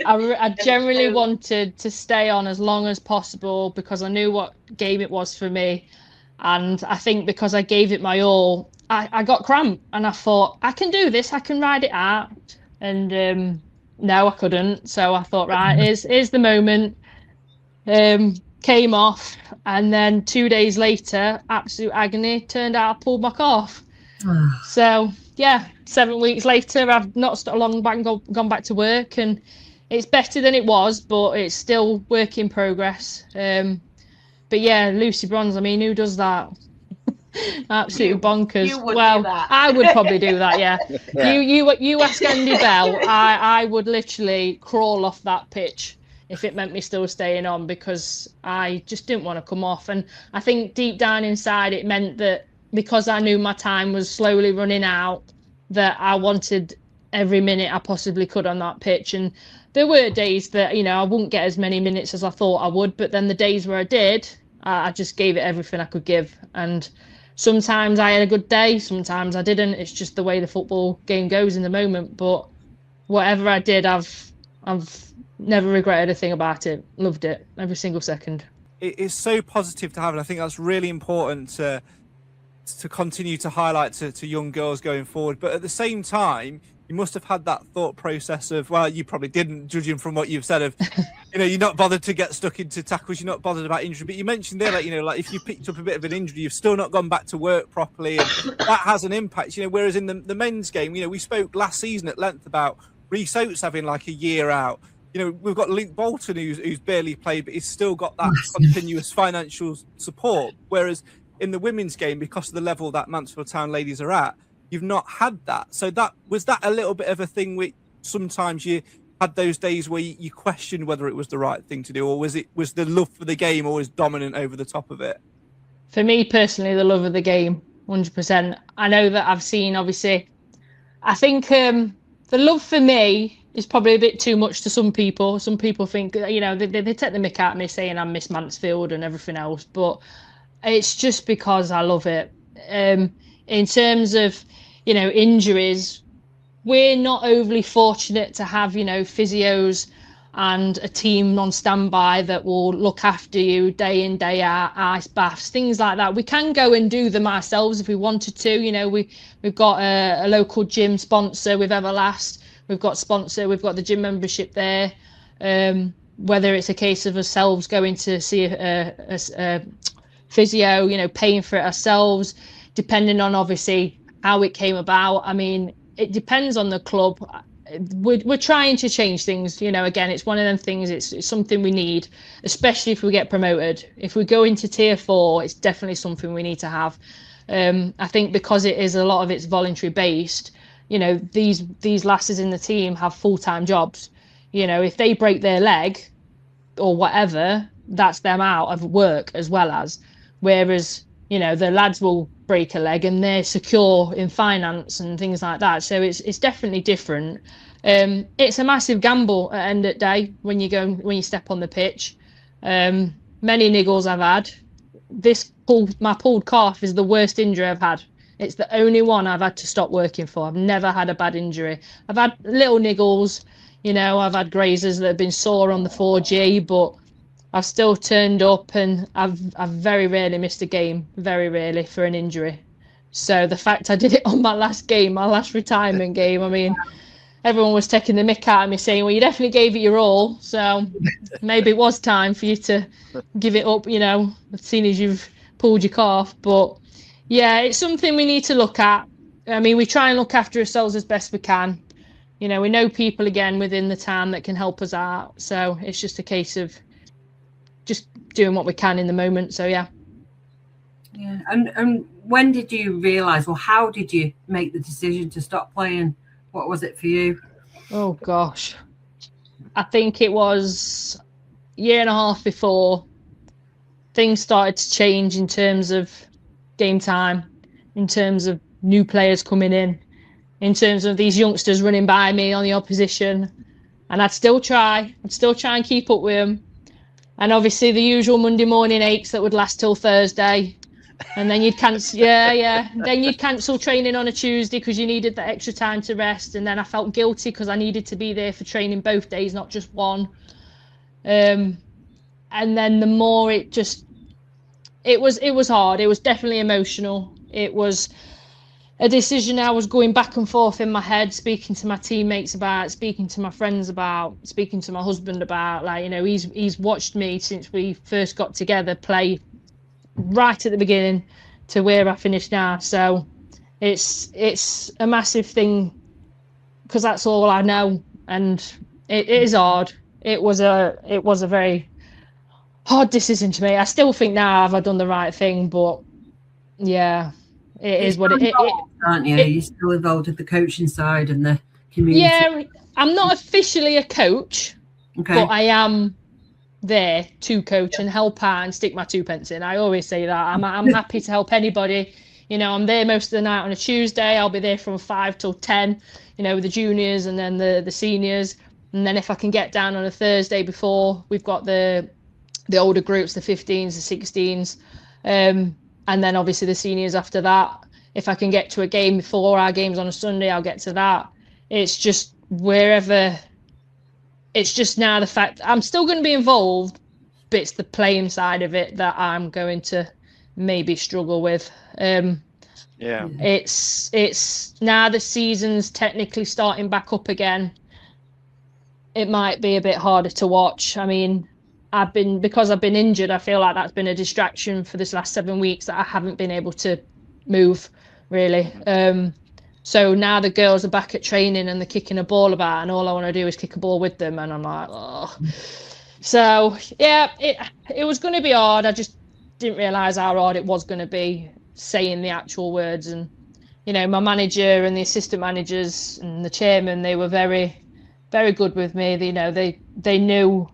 I generally wanted to stay on as long as possible because I knew what game it was for me. And I think because I gave it my all, I got cramp. And I thought, I can do this. I can ride it out. And no, I couldn't. So I thought, right, here's the moment. Came off, and then 2 days later, absolute agony. Turned out I pulled my calf. So yeah, 7 weeks later, I've not long back and gone back to work, and it's better than it was, but it's still work in progress. But yeah, Lucy Bronze. I mean, who does that? Absolutely bonkers. You would do that. I would probably do that. Yeah. You ask Andy Bell. I would literally crawl off that pitch if it meant me still staying on, because I just didn't want to come off. And I think deep down inside it meant that because I knew my time was slowly running out, that I wanted every minute I possibly could on that pitch. And there were days that, I wouldn't get as many minutes as I thought I would, but then the days where I did, I just gave it everything I could give. And sometimes I had a good day, sometimes I didn't. It's just the way the football game goes in the moment. But whatever I did, I've never regretted a thing about it. Loved it, every single second. It is so positive to have, and I think that's really important to continue to highlight to young girls going forward. But at the same time, you must have had that thought process of, well, you probably didn't, judging from what you've said, of, you're not bothered to get stuck into tackles, you're not bothered about injury. But you mentioned there, like if you picked up a bit of an injury, you've still not gone back to work properly, and that has an impact. Whereas in the men's game, we spoke last season at length about Rhys Oates having like a year out. We've got Luke Bolton who's barely played, but he's still got that continuous financial support. Whereas in the women's game, because of the level that Mansfield Town Ladies are at, you've not had that. So was that a little bit of a thing where sometimes you had those days where you questioned whether it was the right thing to do, or was the love for the game always dominant over the top of it? For me personally, the love of the game, 100%. I know that I've seen, obviously, I think the love for me is probably a bit too much to some people. Some people think, they take the mick out of me saying I'm Miss Mansfield and everything else, but it's just because I love it. In terms of, injuries, we're not overly fortunate to have, physios and a team on standby that will look after you day in, day out, ice baths, things like that. We can go and do them ourselves if we wanted to. We've got a local gym sponsor with Everlast. We've got the gym membership there. Whether it's a case of ourselves going to see a physio, paying for it ourselves, depending on obviously how it came about. I mean, it depends on the club. we're trying to change things. Again, it's one of them things. It's something we need, especially if we get promoted. If we go into tier 4, it's definitely something we need to have. I think because it is a lot of it's voluntary based. These lasses in the team have full-time jobs. If they break their leg or whatever, that's them out of work as well as. Whereas the lads will break a leg and they're secure in finance and things like that. So it's definitely different. It's a massive gamble at the end of the day when you step on the pitch. Many niggles I've had. My pulled calf is the worst injury I've had. It's the only one I've had to stop working for. I've never had a bad injury. I've had little niggles, I've had grazers that have been sore on the 4G, but I've still turned up and I've very rarely missed a game, very rarely for an injury. So the fact I did it on my last retirement game, I mean, everyone was taking the mick out of me saying, well, you definitely gave it your all. So maybe it was time for you to give it up, as soon as you've pulled your calf. But yeah, it's something we need to look at. I mean, we try and look after ourselves as best we can. We know people again within the town that can help us out. So it's just a case of just doing what we can in the moment. So yeah. And when did you realise, or how did you make the decision to stop playing? What was it for you? Oh gosh, I think it was a year and a half before things started to change in terms of game time, in terms of new players coming in terms of these youngsters running by me on the opposition, and I'd still try and keep up with them. And obviously the usual Monday morning aches that would last till Thursday. And then you'd cancel, Then you'd cancel training on a Tuesday because you needed that extra time to rest. And then I felt guilty because I needed to be there for training both days, not just one. And then the more it was hard. It was definitely emotional. It was a decision I was going back and forth in my head, speaking to my teammates about, speaking to my friends about, speaking to my husband about. He's watched me since we first got together play right at the beginning to where I finished now. So it's a massive thing because that's all I know, and it is hard. It was a very hard decision to me. I still think now have I done the right thing, but yeah. It is what it is. Aren't you? You're still involved with the coaching side and the community. Yeah, I'm not officially a coach, but I am there to coach and help out and stick my 2 pence in. I always say that. I'm happy to help anybody. I'm there most of the night on a Tuesday. I'll be there from 5 till 10, with the juniors and then the seniors. And then if I can get down on a Thursday before, we've got the older groups, the 15s, the 16s. And then obviously the seniors after that. If I can get to a game before our games on a Sunday, I'll get to that. It's just wherever. It's just now the fact I'm still going to be involved, but it's the playing side of it that I'm going to maybe struggle with. It's now the season's technically starting back up again. It might be a bit harder to watch. I mean, because I've been injured, I feel like that's been a distraction for this last 7 weeks that I haven't been able to move really. So now the girls are back at training and they're kicking a ball about, and all I want to do is kick a ball with them, and I'm like, oh. So yeah, it was going to be hard. I just didn't realise how hard it was going to be saying the actual words. And my manager and the assistant managers and the chairman, they were very, very good with me. They knew.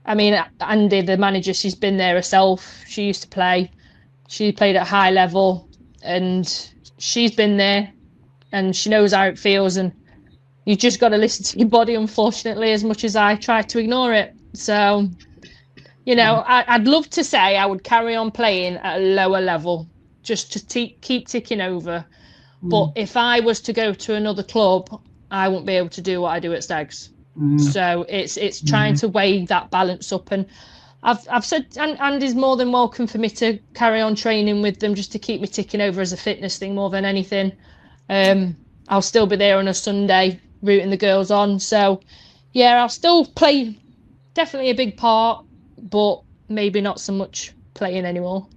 I mean, Andy, the manager, she's been there herself. She used to play. She played at high level, and she's been there, and she knows how it feels. And you just got to listen to your body, unfortunately, as much as I try to ignore it. So, I'd love to say I would carry on playing at a lower level, just to keep ticking over. But if I was to go to another club, I won't be able to do what I do at Stags. So it's trying to weigh that balance up, and I've said Andy's more than welcome for me to carry on training with them just to keep me ticking over as a fitness thing more than anything. I'll still be there on a Sunday rooting the girls on. So yeah, I'll still play, definitely a big part, but maybe not so much playing anymore.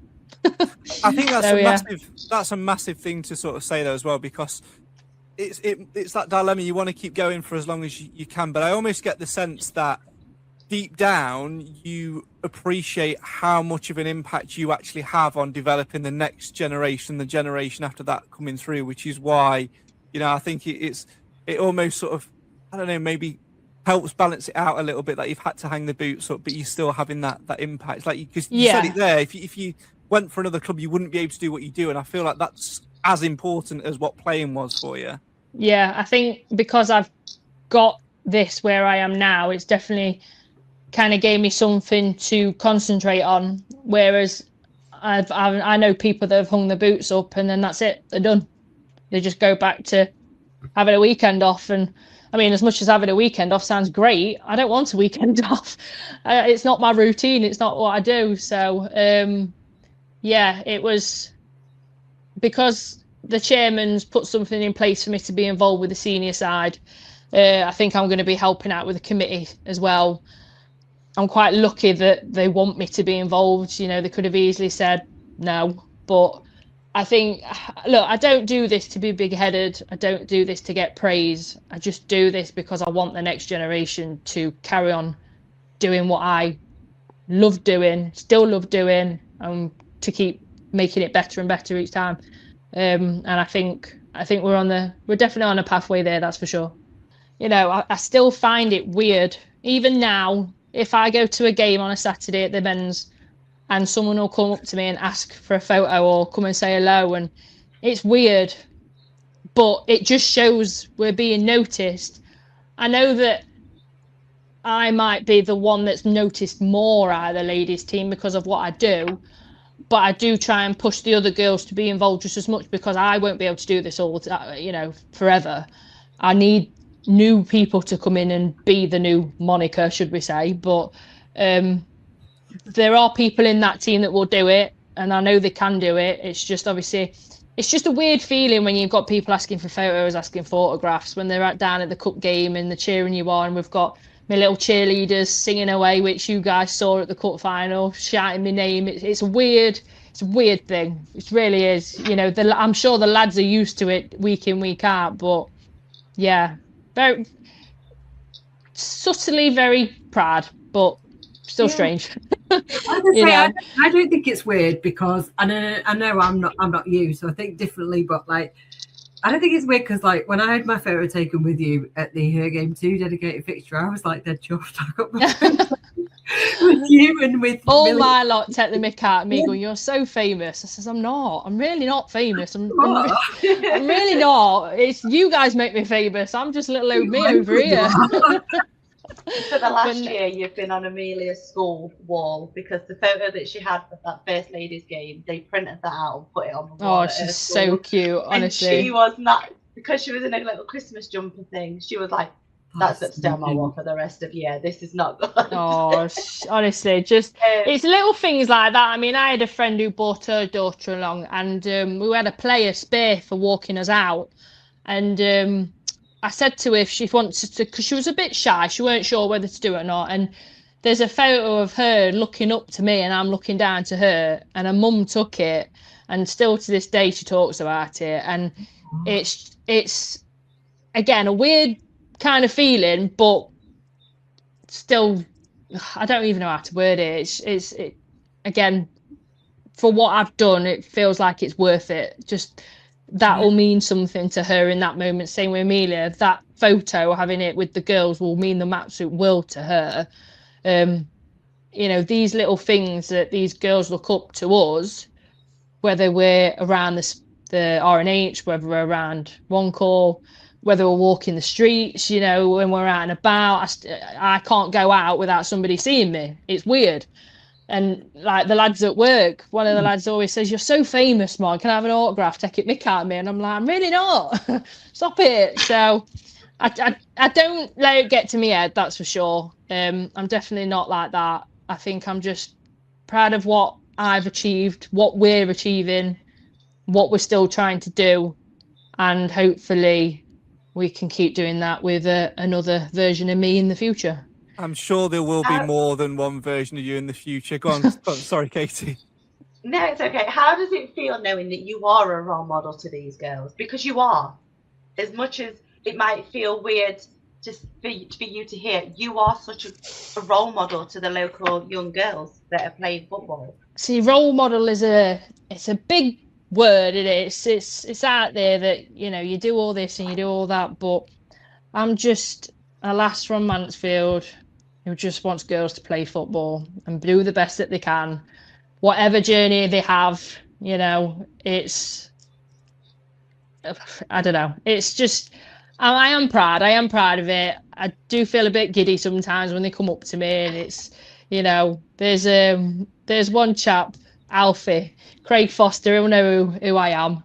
I think that's a massive thing to sort of say though as well, because it's that dilemma. You want to keep going for as long as you can, but I almost get the sense that deep down you appreciate how much of an impact you actually have on developing the next generation, the generation after that coming through, which is why, I think it almost sort of, I don't know, maybe helps balance it out a little bit, that you've had to hang the boots up, but you're still having that impact. Like, because you said it there, if you went for another club, you wouldn't be able to do what you do. And I feel like that's as important as what playing was for you. Yeah, I think because I've got this where I am now, it's definitely kind of gave me something to concentrate on. Whereas I know people that have hung the boots up and then that's it, they're done. They just go back to having a weekend off. And I mean, as much as having a weekend off sounds great, I don't want a weekend off. It's not my routine. It's not what I do. So, it was because the chairman's put something in place for me to be involved with the senior side. I think I'm going to be helping out with the committee as well. I'm quite lucky that they want me to be involved. They could have easily said no, but I think, look, I don't do this to be big-headed. I don't do this to get praise. I just do this because I want the next generation to carry on doing what I love doing, still love doing, and to keep making it better and better each time. And I think we're definitely on a pathway there. That's for sure. I still find it weird, even now, if I go to a game on a Saturday at the men's and someone will come up to me and ask for a photo or come and say hello, and it's weird, but it just shows we're being noticed. I know that I might be the one that's noticed more out of the ladies team because of what I do, but I do try and push the other girls to be involved just as much, because I won't be able to do this all, forever. I need new people to come in and be the new Monica, should we say, but there are people in that team that will do it, and I know they can do it. It's just, obviously, it's just a weird feeling when you've got people asking for photos, asking for autographs, when they're down at the cup game and they're cheering you on. We've got my little cheerleaders singing away, which you guys saw at the cup final, shouting my name. It's a weird thing. It really is. I'm sure the lads are used to it week in, week out, but yeah, very subtly very proud, but still strange. I don't think it's weird, because I know I'm not you, so I think differently, but I don't think it's weird because when I had my photo taken with you at the Her Game 2 dedicated fixture, I was dead chuffed. I got my photo with you and with all Millie. my lot take the mick out of me, going, "You're so famous." I says, I'm really not famous. I'm really not. It's you guys make me famous. I'm just little old me over here. For the last year, you've been on Amelia's school wall, because the photo that she had for that first ladies game, they printed that out and put it on the wall. Oh, she's so cute, honestly. And she was not, because she was in a little Christmas jumper thing, she was like, that's up down my wall for the rest of the year. This is not good. Oh, honestly, just it's little things like that. I mean, I had a friend who brought her daughter along, and we had a player spare for walking us out, and I said to her if she wanted to, because she was a bit shy, she weren't sure whether to do it or not. And there's a photo of her looking up to me and I'm looking down to her, and her mum took it, and still to this day she talks about it. And it's again a weird kind of feeling, but still, I don't even know how to word it. It's again, for what I've done, it feels like it's worth it. Just that will mean something to her in that moment. Same with Amelia. That photo, having it with the girls, will mean the absolute world to her. These little things that these girls look up to us, whether we're around the RNH, whether we're around one call, whether we're walking the streets, when we're out and about. I can't go out without somebody seeing me. It's weird. And the lads at work, one of the lads always says, "You're so famous, Mon. Can I have an autograph? Take it mick out of me." And I'm like, I'm really not. Stop it. So I don't let it get to me head, that's for sure. I'm definitely not like that. I think I'm just proud of what I've achieved, what we're achieving, what we're still trying to do. And hopefully we can keep doing that with another version of me in the future. I'm sure there will be more than one version of you in the future. Go on. Sorry, Katie. No, it's okay. How does it feel knowing that you are a role model to these girls? Because you are. as much as it might feel weird just for you to hear, you are such a role model to the local young girls that are playing football. See, role model is it's a big word. It's out there that, you know, you do all this and you do all that, but I'm just a lass from Mansfield who just wants girls to play football and do the best that they can, whatever journey they have. You know, I don't know. It's just, I am proud of it. I do feel a bit giddy sometimes when they come up to me, and it's, you know, there's one chap, Alfie, Craig Foster, he'll know who I am.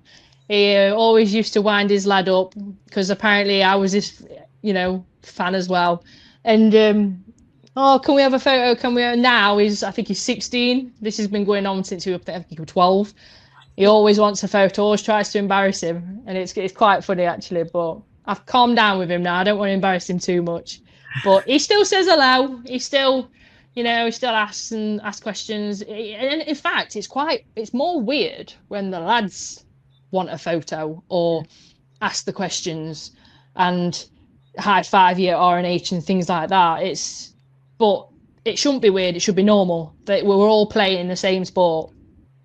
He always used to wind his lad up because apparently I was his, you know, fan as well. And, can we have a photo? Now I think he's 16. This has been going on since he was, I think he was 12. He always wants a photo, always tries to embarrass him. And it's quite funny, actually, but I've calmed down with him now. I don't want to embarrass him too much. But he still says hello. He still, you know, he still asks questions. And in fact, it's more weird when the lads want a photo or ask the questions and high five you at R&H and things like that. But it shouldn't be weird. It should be normal that we're all playing the same sport.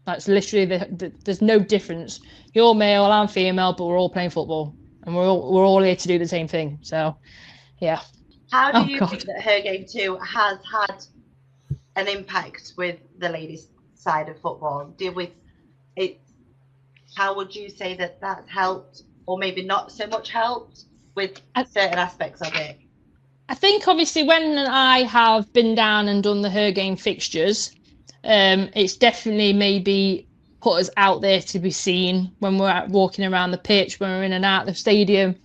That's literally there's no difference. You're male, I'm female, but we're all playing football, and we're all here to do the same thing. So, yeah. How do you think that Her Game 2 has had an impact with the ladies' side of football? How would you say that that's helped, or maybe not so much helped with certain aspects of it? I think obviously when I have been down and done the Her Game fixtures, it's definitely maybe put us out there to be seen when we're walking around the pitch, when we're in and out of the stadium,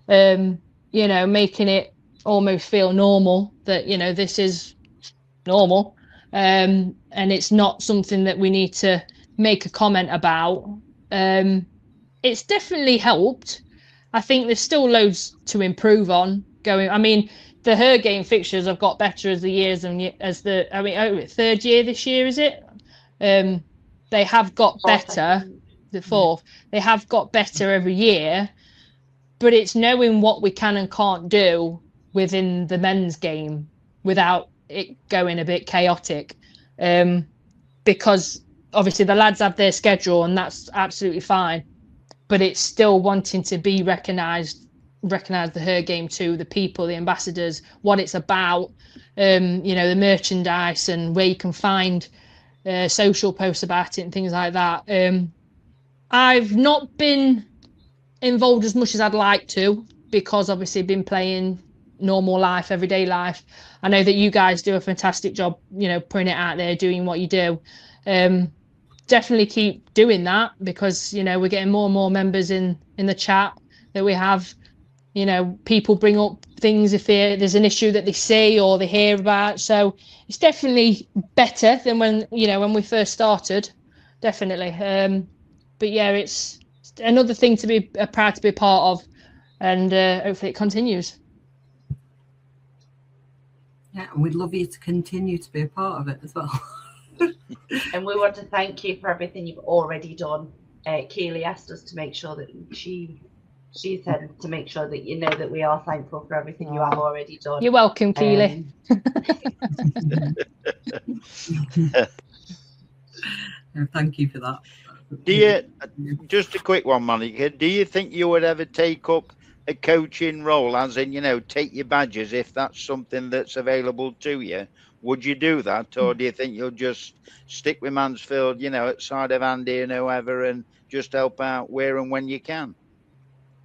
you know, making it almost feel normal that, you know, this is normal, and it's not something that we need to make a comment about. It's definitely helped. I think there's still loads to improve on going. I mean, the Her Game fixtures have got better as the years and third year this year, is it? They have got better. The fourth, they have got better every year, but it's knowing what we can and can't do within the men's game without it going a bit chaotic. Because obviously the lads have their schedule and that's absolutely fine, but it's still wanting to be recognised the Her Game too, the people, the ambassadors, what it's about, you know, the merchandise and where you can find social posts about it and things like that. I've not been involved as much as I'd like to, because obviously been playing normal life, everyday life. I know that you guys do a fantastic job, you know, putting it out there, doing what you do. Definitely keep doing that, because, you know, we're getting more and more members in the chat that we have. You know, people bring up things if there's an issue that they see or they hear about. So it's definitely better than when we first started, definitely. But yeah, it's another thing to be proud to be a part of, and hopefully it continues. Yeah, and we'd love you to continue to be a part of it as well. And we want to thank you for everything you've already done. Keely asked us to make sure that she said to make sure that you know that we are thankful for everything you have already done. You're welcome, Keely. Thank you for that. Do you, just a quick one, Monica, do you think you would ever take up a coaching role, as in, you know, take your badges if that's something that's available to you? Would you do that, or do you think you'll just stick with Mansfield, you know, outside of Andy and whoever, and just help out where and when you can?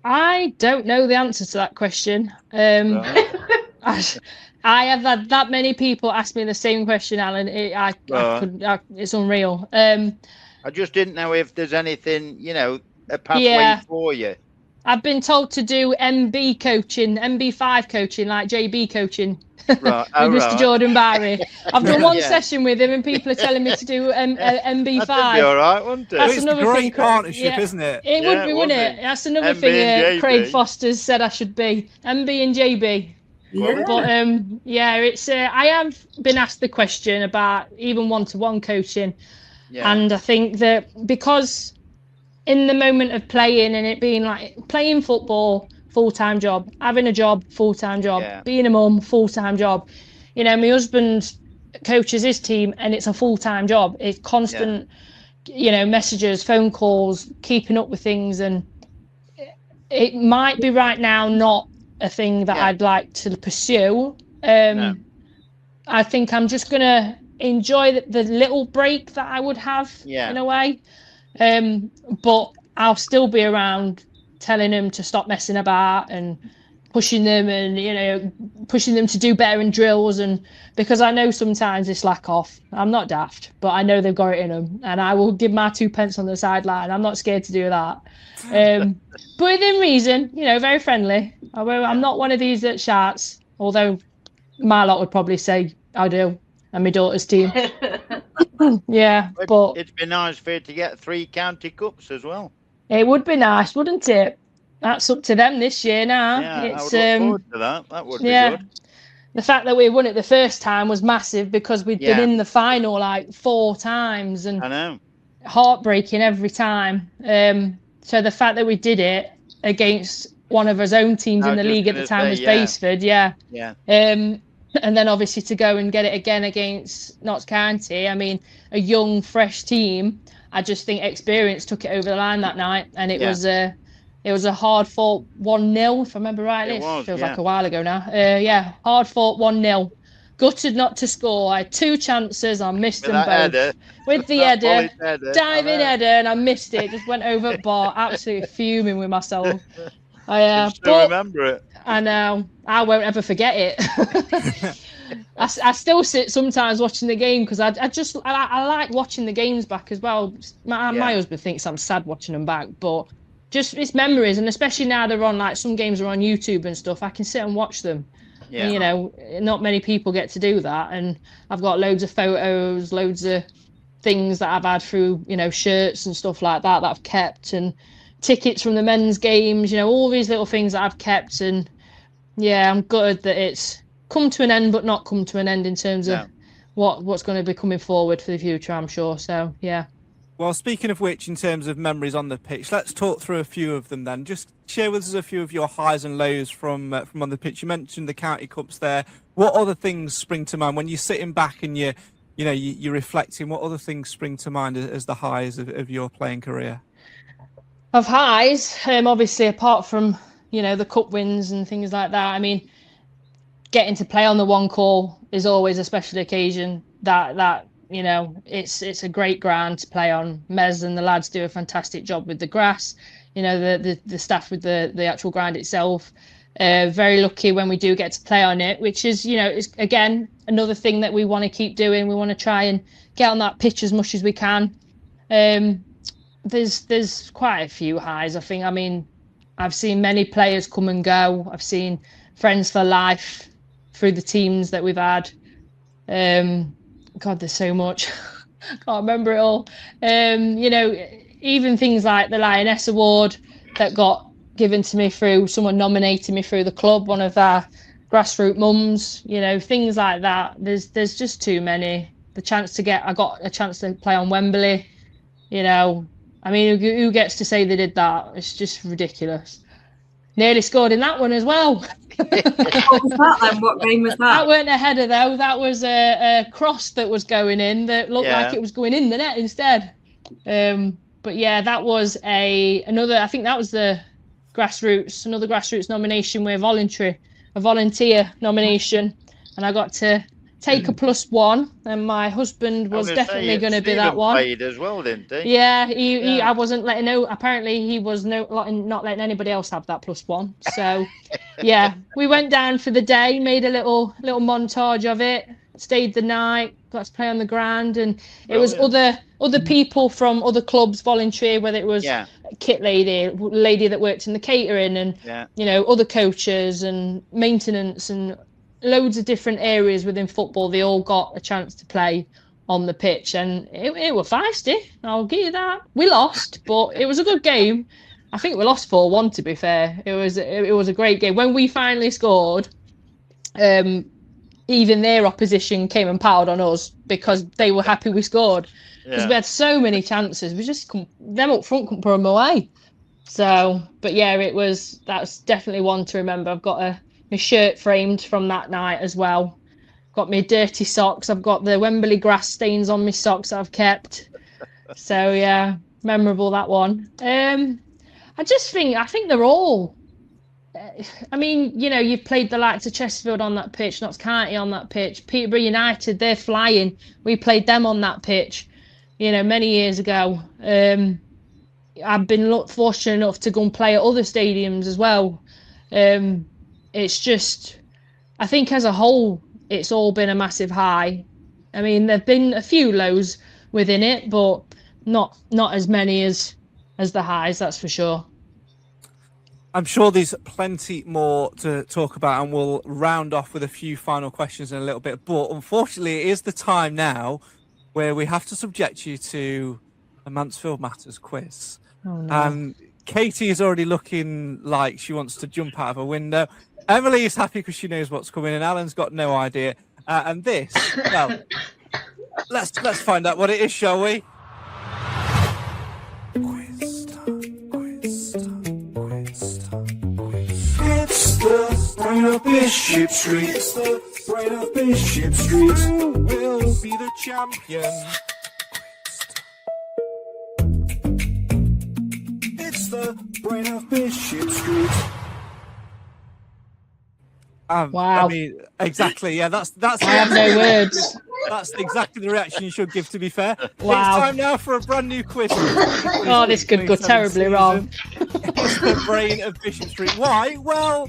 I don't know the answer to that question. Right. I have had that many people ask me the same question, Alan. It's unreal. I just didn't know if there's anything, you know, a pathway for you. I've been told to do MB coaching, MB5 coaching, like JB coaching. Right. with Mr. Jordan Barry. I've done one session with him, and people are telling me to do MB5. That'd be all right, wouldn't it? It's a great partnership, isn't it? It would be, wouldn't it? That's another thing Craig Foster's said I should be. MB and JB. Yeah. But it's I have been asked the question about even one-to-one coaching, and I think that because in the moment of playing and it being like playing football, full-time job. Having a job, full-time job. Yeah. Being a mum, full-time job. You know, my husband coaches his team and it's a full-time job. It's constant, you know, messages, phone calls, keeping up with things. And it might be right now not a thing that I'd like to pursue. No. I think I'm just going to enjoy the little break that I would have in a way. But I'll still be around telling them to stop messing about and pushing them and, you know, pushing them to do better in drills. And because I know sometimes they slack off. I'm not daft, but I know they've got it in them. And I will give my 2 pence on the sideline. I'm not scared to do that. But within reason, you know, very friendly. I'm not one of these that shouts, although my lot would probably say I do. And my daughter's team. But it'd be nice for you to get 3 county cups as well. It would be nice, wouldn't it? That's up to them this year now. Yeah, it's, I would look forward to that. That would be good. The fact that we won it the first time was massive because we'd been in the final like 4 times and I know. Heartbreaking every time. So the fact that we did it against one of our own teams in the league at the time was Baseford. And then obviously to go and get it again against Notts County. I mean, a young, fresh team. I just think experience took it over the line that night, and it was a hard fought 1-0, if I remember rightly. It feels like a while ago now. Hard fought 1-0. Gutted not to score. I had 2 chances. I missed them both. Header. With the header, diving header, and I missed it. Just went over the bar. Absolutely fuming with myself. I still remember it. I know. I won't ever forget it. I still sit sometimes watching the game because I like watching the games back as well. My husband thinks I'm sad watching them back, but just it's memories, and especially now they're on, like some games are on YouTube and stuff. I can sit and watch them. Yeah. And, you know, not many people get to do that, and I've got loads of photos, loads of things that I've had through, you know, shirts and stuff like that I've kept, and tickets from the men's games, you know, all these little things that I've kept. And I'm gutted that it's come to an end, but not come to an end in terms of what's going to be coming forward for the future, I'm sure. So, Well, speaking of which, in terms of memories on the pitch, let's talk through a few of them then. Just share with us a few of your highs and lows from on the pitch. You mentioned the county cups there. What other things spring to mind when you're sitting back and you're reflecting? What other things spring to mind as the highs of your playing career? Of highs, obviously, apart from, you know, the cup wins and things like that. I mean, getting to play on the one call is always a special occasion. That you know, it's a great ground to play on. Mez and the lads do a fantastic job with the grass. You know, the staff with the actual ground itself. Very lucky when we do get to play on it, which is, you know, is again another thing that we want to keep doing. We want to try and get on that pitch as much as we can. There's quite a few highs, I think. I mean, I've seen many players come and go. I've seen friends for life through the teams that we've had. God, there's so much. I can't remember it all. You know, even things like the Lioness Award that got given to me through someone nominating me through the club, one of our grassroots mums, you know, things like that. There's just too many. I got a chance to play on Wembley, you know. I mean, who gets to say they did that? It's just ridiculous. Nearly scored in that one as well. What was that then? What game was that? That weren't a header though. That was a cross that was going in that looked like it was going in the net instead. But yeah, that was another. I think that was another grassroots nomination with a volunteer nomination, and I got to take a +1, and my husband was definitely going to be that one. Played as well, didn't he? Yeah, he I wasn't letting apparently he was not letting anybody else have that +1. So yeah, we went down for the day, made a little montage of it, stayed the night, got to play on the ground, and it was other people from other clubs voluntary, whether it was kit lady that worked in the catering, and you know, other coaches and maintenance and loads of different areas within football. They all got a chance to play on the pitch, and it was feisty. I'll give you that. We lost, but it was a good game. I think we lost 4-1, to be fair. It was a great game. When we finally scored, even their opposition came and piled on us because they were happy we scored. Because we had so many chances. We just them up front couldn't put them away. So, but yeah, that's definitely one to remember. I've got my shirt framed from that night as well. Got my dirty socks. I've got the Wembley grass stains on my socks that I've kept. So yeah, memorable that one. I think they're all. I mean, you've played the likes of Chesterfield on that pitch, Notts County on that pitch, Peterborough United, they're flying. We played them on that pitch, many years ago. I've been fortunate enough to go and play at other stadiums as well. It's just, I think as a whole, it's all been a massive high. I mean, there've been a few lows within it, but not as many as the highs, that's for sure. I'm sure there's plenty more to talk about, and we'll round off with a few final questions in a little bit. But unfortunately, it is the time now where we have to subject you to a Mansfield Matters quiz. Oh, no. And Katie is already looking like she wants to jump out of a window. Emily is happy because she knows what's coming, and Alan's got no idea. And this, well, let's find out what it is, shall we? Quiz time, quiz time, quiz time, quiz. It's the brain of Bishop Street. It's the brain of Bishop Street. Who will be the champion? It's the brain of Bishop Street. Wow. I mean, exactly. Yeah, that's. I have no words. That's exactly the reaction you should give, to be fair. Wow. It's time now for a brand new quiz. Oh, this could go terribly wrong. It's the brain of Bishop Street. Why? Well,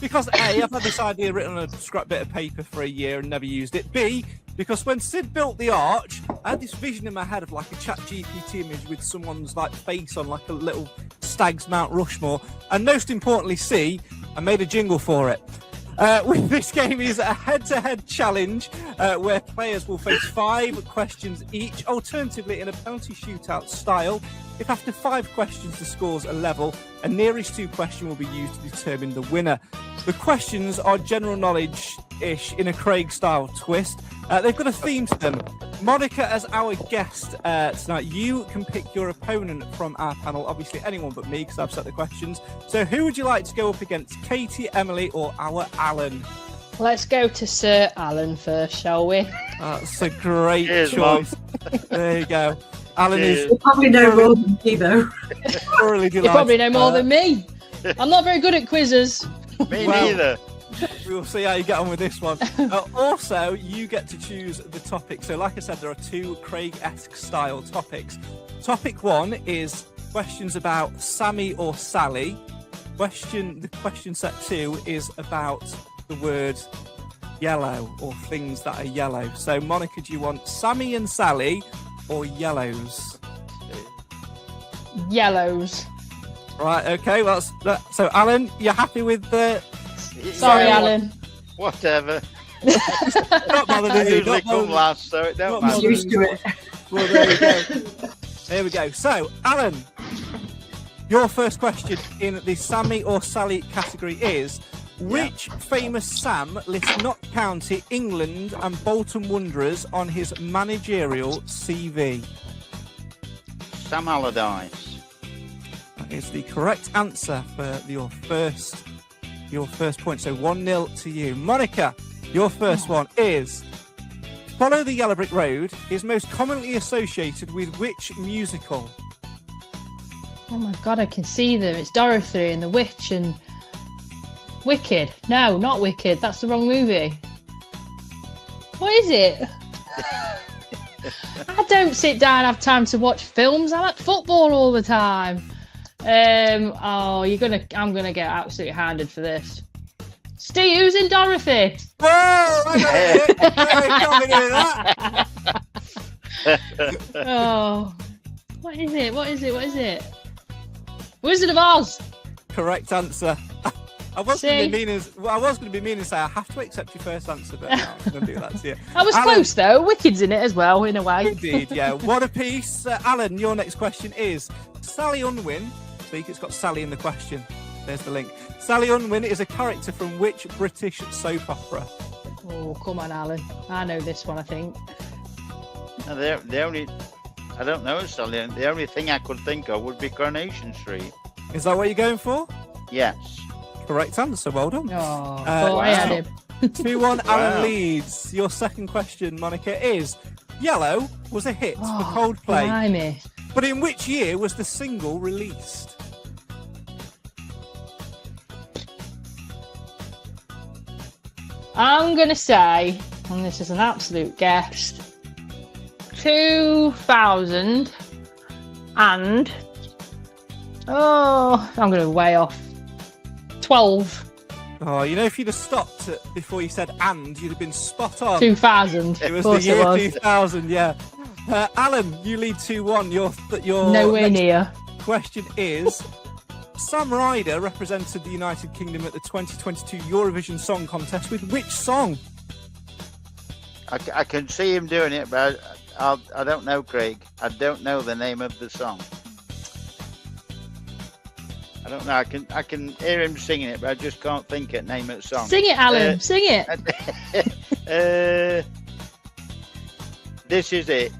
because A, I've had this idea written on a scrap bit of paper for a year and never used it. B, because when Sid built the arch, I had this vision in my head of like a ChatGPT image with someone's like face on like a little stag's Mount Rushmore. And most importantly, C, I made a jingle for it. With this game is a head-to-head challenge where players will face 5 questions each, alternatively in a penalty shootout style. If after 5 questions the scores are level, a nearest 2 question will be used to determine the winner. The questions are general knowledge-ish in a Craig-style twist. They've got a theme to them. Monica, as our guest tonight, you can pick your opponent from our panel. Obviously, anyone but me, because I've set the questions. So who would you like to go up against, Katie, Emily, or our Alan? Let's go to Sir Alan first, shall we? That's a great Cheers, choice. There you go. Alan Cheers. is You probably know more than me, though. thoroughly delighted. You probably know more than me. I'm not very good at quizzes. Me Well, neither. We'll see how you get on with this one. Also, you get to choose the topic. So, like I said, there are 2 Craig-esque style topics. Topic 1 is questions about Sammy or Sally. The question set 2 is about the word yellow or things that are yellow. So, Monica, do you want Sammy and Sally or yellows? Yellows. Right, okay. Well, so, Alan, you're happy with the... Sorry, Alan. Whatever. Not bothered, I is he? usually Not come bothered. last, so it don't Not matter. Used to it. Well, there we go. There we go. So, Alan, your first question in the Sammy or Sally category is: which famous Sam lists Notts County, England, and Bolton Wanderers on his managerial CV? Sam Allardyce. That is the correct answer for your first point. So 1-0 to you. Monica, your first one is: Follow the Yellow Brick Road is most commonly associated with which musical? Oh my God, I can see them. It's Dorothy and the Witch and Wicked. No, not Wicked. That's the wrong movie. What is it? I don't sit down and have time to watch films. I like football all the time. I'm gonna get absolutely handed for this. Steve, who's in Dorothy? Whoa! I got it. Oh, what is it? Wizard of Oz. Correct answer. I was going to be mean and say I have to accept your first answer, but no, I'm going to do that to you. I was Alan, close though. Wicked's in it as well, in a way. Indeed, yeah. What a piece. Alan, your next question is: Sally Unwin. Speak, it's got Sally in the question. There's the link. Sally Unwin is a character from which British soap opera? Oh, come on, Alan. I know this one, I think. I don't know, Sally. The only thing I could think of would be Coronation Street. Is that what you're going for? Yes. Correct answer. Well done. Oh, thought I had him. 2-1, Wow. Alan leads. Your second question, Monica, is Yellow was a hit for Coldplay. Blimey. But in which year was the single released? I'm going to say, and this is an absolute guess, 2000 and... Oh, I'm going to way off. 12. Oh, you know, if you'd have stopped before you said "and," you'd have been spot on. 2000. It was of the course year it was. 2000, yeah. Alan, you lead 2-1. Your Nowhere next near. question is: Sam Ryder represented the United Kingdom at the 2022 Eurovision Song Contest with which song? I can see him doing it, but I don't know, Craig. I don't know the name of the song. I don't know. I can hear him singing it, but I just can't think of the name of the song. Sing it, Alan. Sing it. This is it.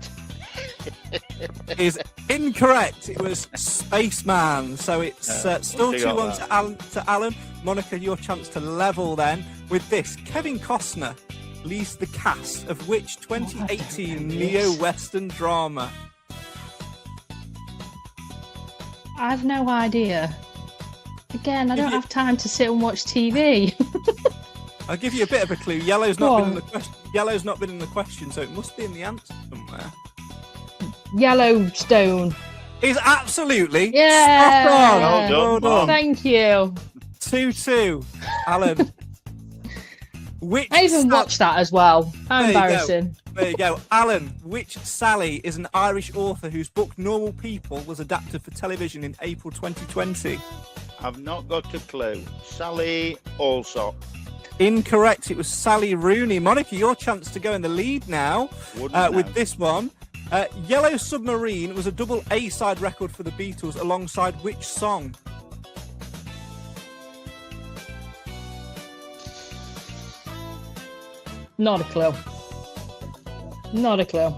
Is incorrect. It was Spaceman. So it's still we got 2-1 to Alan. Monica, your chance to level then with this. Kevin Costner leads the cast of which 2018 neo-Western drama? I have no idea. Again, I don't have time to sit and watch TV. I'll give you a bit of a clue. Yellow's Go not been on. in the question. Yellow's not been in the question, so it must be in the answer somewhere. Yellowstone. Is absolutely Yeah. spot on. Well done, Mom. Thank you. 2-2, Alan. Which I even watched that as well. How There you go. embarrassing. There you go. Alan, which Sally is an Irish author whose book Normal People was adapted for television in April 2020? I've not got a clue. Sally Allsop. Incorrect. It was Sally Rooney. Monica, your chance to go in the lead now Wouldn't with know. this one. Yellow Submarine was a double A-side record for the Beatles alongside which song? Not a clue. Not a clue.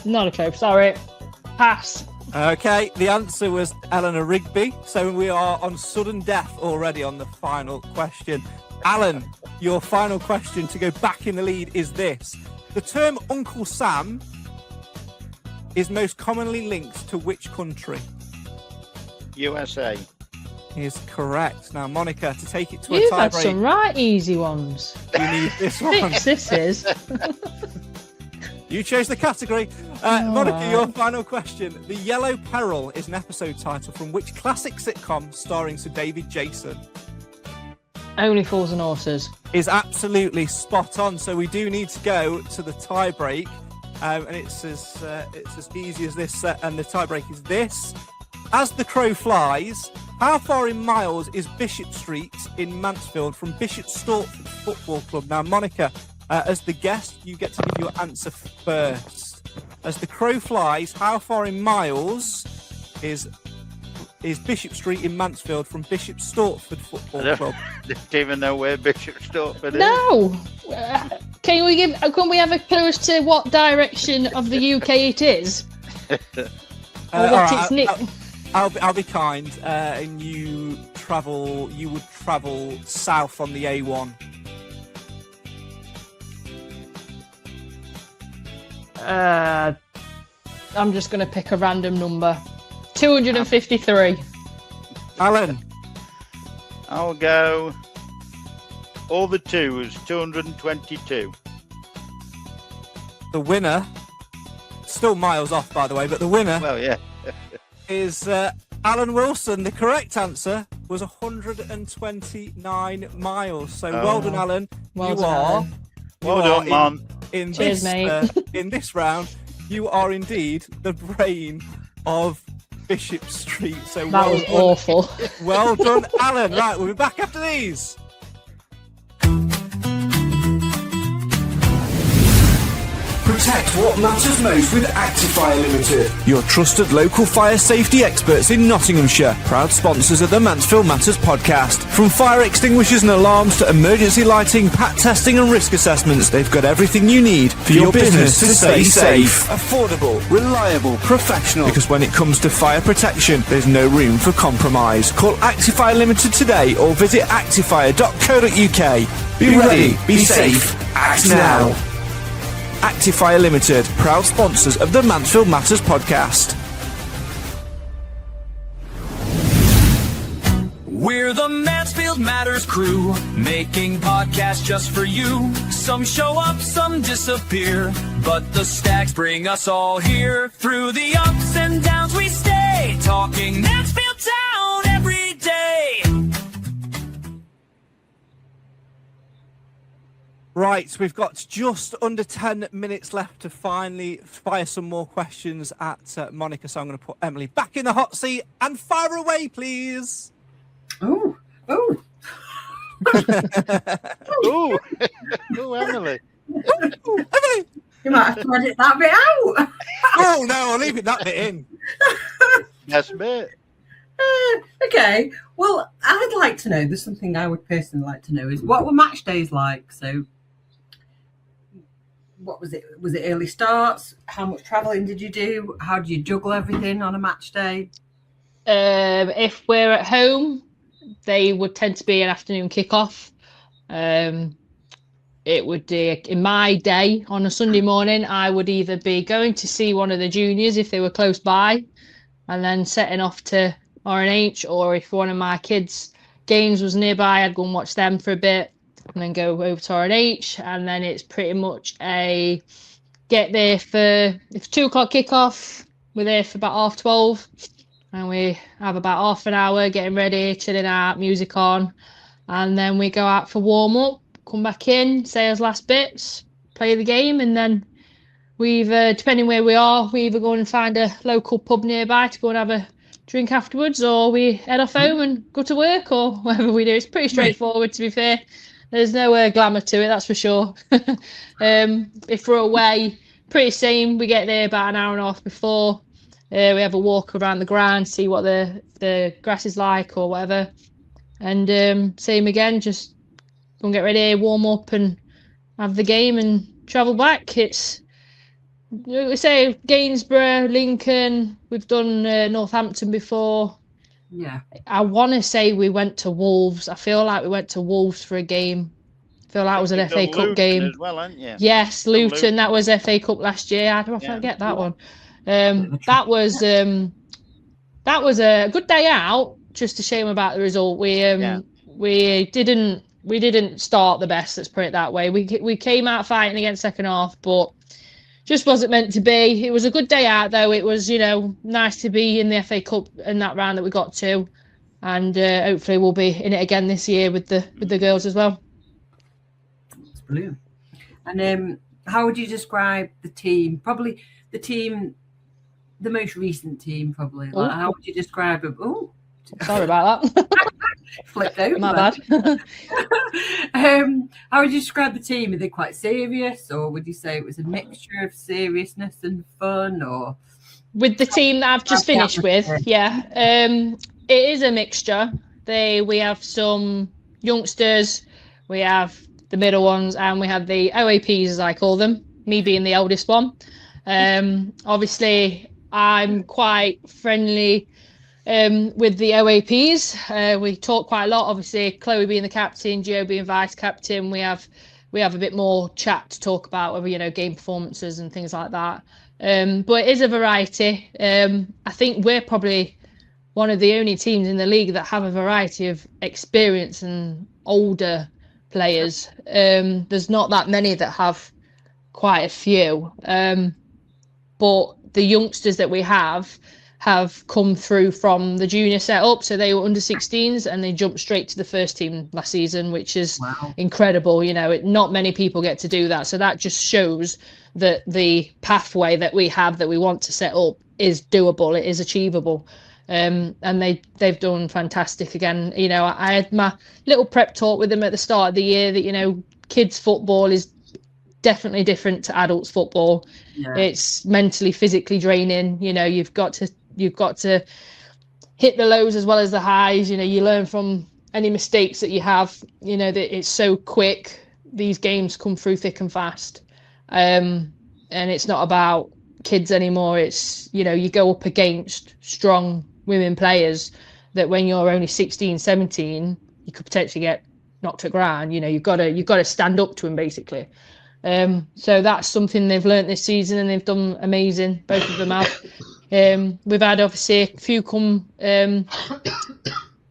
Not a clue. Sorry. Pass. Okay, the answer was Eleanor Rigby. So we are on sudden death already on the final question. Alan, your final question to go back in the lead is this. The term Uncle Sam is most commonly linked to which country? USA. Is correct. Now, Monica, to take it to a You've tie had break, some right easy ones. you need this one. Fix this is. You chose the category. Monica, right. your final question. The Yellow Peril is an episode title from which classic sitcom starring Sir David Jason? Only Fools and Horses. Is absolutely spot on. So we do need to go to the tie break. And it's as easy as this. And the tie break is this. As the crow flies, how far in miles is Bishop Street in Mansfield from Bishop Stortford Football Club? Now, Monica, as the guest, you get to give your answer first. As the crow flies, how far in miles is Bishop Street in Mansfield from Bishop Stortford Football Club? Don't even know where Bishop Stortford is. No. Can we have a clue as to what direction of the UK it is? Or what Alright, it's I'll be kind, and you would travel south on the A1. I'm just going to pick a random number. 253. Alan, I'll go all the twos, 222. the winner, still miles off by the way, but the winner Well, yeah. is Alan Wilson. The correct answer was 129 miles. So well done, Alan. Well you done, are. Alan. you Well are done, Mom. In Cheers, this, mate. in this round, you are indeed the brain of Bishop Street. So That well was done. awful. Well done, Alan. Right, we'll be back after these. Protect what matters most with Actifire Limited. Your trusted local fire safety experts in Nottinghamshire, proud sponsors of the Mansfield Matters podcast. From fire extinguishers and alarms to emergency lighting, pat testing and risk assessments, they've got everything you need for your business to stay safe. Affordable, reliable, professional. Because when it comes to fire protection, there's no room for compromise. Call Actifire Limited today or visit actifire.co.uk. Be ready, be safe, act now. Actifire Limited, proud sponsors of the Mansfield Matters podcast. We're the Mansfield Matters crew, making podcasts just for you. Some show up, some disappear, but the stacks bring us all here. Through the ups and downs we stay, talking Mansfield Town every day. Right, we've got just under 10 minutes left to finally fire some more questions at Monica, so I'm going to put Emily back in the hot seat and fire away, please. Oh. Ooh. Ooh, Emily. Emily! You might have to edit that bit out. Oh, no, I'll leave it that bit in. That's it. Okay. Well, I'd like to know, there's something I would personally like to know, is what were match days like? So what was it? Was it early starts? How much travelling did you do? How do you juggle everything on a match day? If we're at home, they would tend to be an afternoon kickoff. It would in my day on a Sunday morning, I would either be going to see one of the juniors if they were close by, and then setting off to R&H, or if one of my kids' games was nearby, I'd go and watch them for a bit, and then go over to R&H, and then it's pretty much a get there for, it's 2 o'clock kickoff, we're there for about 12:30. And we have about half an hour getting ready, chilling out, music on. And then we go out for warm-up, come back in, say our last bits, play the game. And then we've, depending where we are, we either go and find a local pub nearby to go and have a drink afterwards, or we head off home and go to work, or whatever we do. It's pretty straightforward, to be fair. There's no glamour to it, that's for sure. If we're away, pretty same. We get there about an hour and a half before. We have a walk around the ground, see what the grass is like or whatever. And same again, just go and get ready, warm up and have the game and travel back. It's, we say Gainsborough, Lincoln, we've done Northampton before. Yeah. I want to say we went to Wolves. I feel like we went to Wolves for a game. I feel like it was an FA Cup game. As well, haven't you? Yes, Luton, that was FA Cup last year. How do I forget that one? That was a good day out. Just a shame about the result. We didn't start the best. Let's put it that way. We came out fighting against second half, but just wasn't meant to be. It was a good day out though. It was nice to be in the FA Cup in that round that we got to, and hopefully we'll be in it again this year with the girls as well. That's brilliant. And how would you describe the team? Probably the team. The most recent team, probably. Like, how would you describe it? Oh, sorry about that. Flipped over. My bad. How would you describe the team? Are they quite serious, or would you say it was a mixture of seriousness and fun? Or with the team that I've just finished with, yeah, it is a mixture. We have some youngsters, we have the middle ones, and we have the OAPs, as I call them. Me being the oldest one. Obviously, I'm quite friendly with the OAPs. We talk quite a lot. Obviously, Chloe being the captain, Gio being vice captain. We have a bit more chat to talk about, game performances and things like that. But it is a variety. I think we're probably one of the only teams in the league that have a variety of experience and older players. There's not that many that have quite a few. But the youngsters that we have come through from the junior setup, so they were under 16s and they jumped straight to the first team last season, which is incredible. Not many people get to do that, so that just shows that the pathway that we have, that we want to set up, is doable, it is achievable. And they've done fantastic again. I had my little prep talk with them at the start of the year that kids football is definitely different to adults football. Yeah. It's mentally, physically draining. You know, you've got to hit the lows as well as the highs. You know, you learn from any mistakes that you have. You know, that it's so quick. These games come through thick and fast. And it's not about kids anymore. It's, you know, you go up against strong women players that when you're only 16, 17, you could potentially get knocked to ground. You know, you've got to stand up to them, basically. So that's something they've learnt this season, and they've done amazing. Both of them have. We've had obviously a few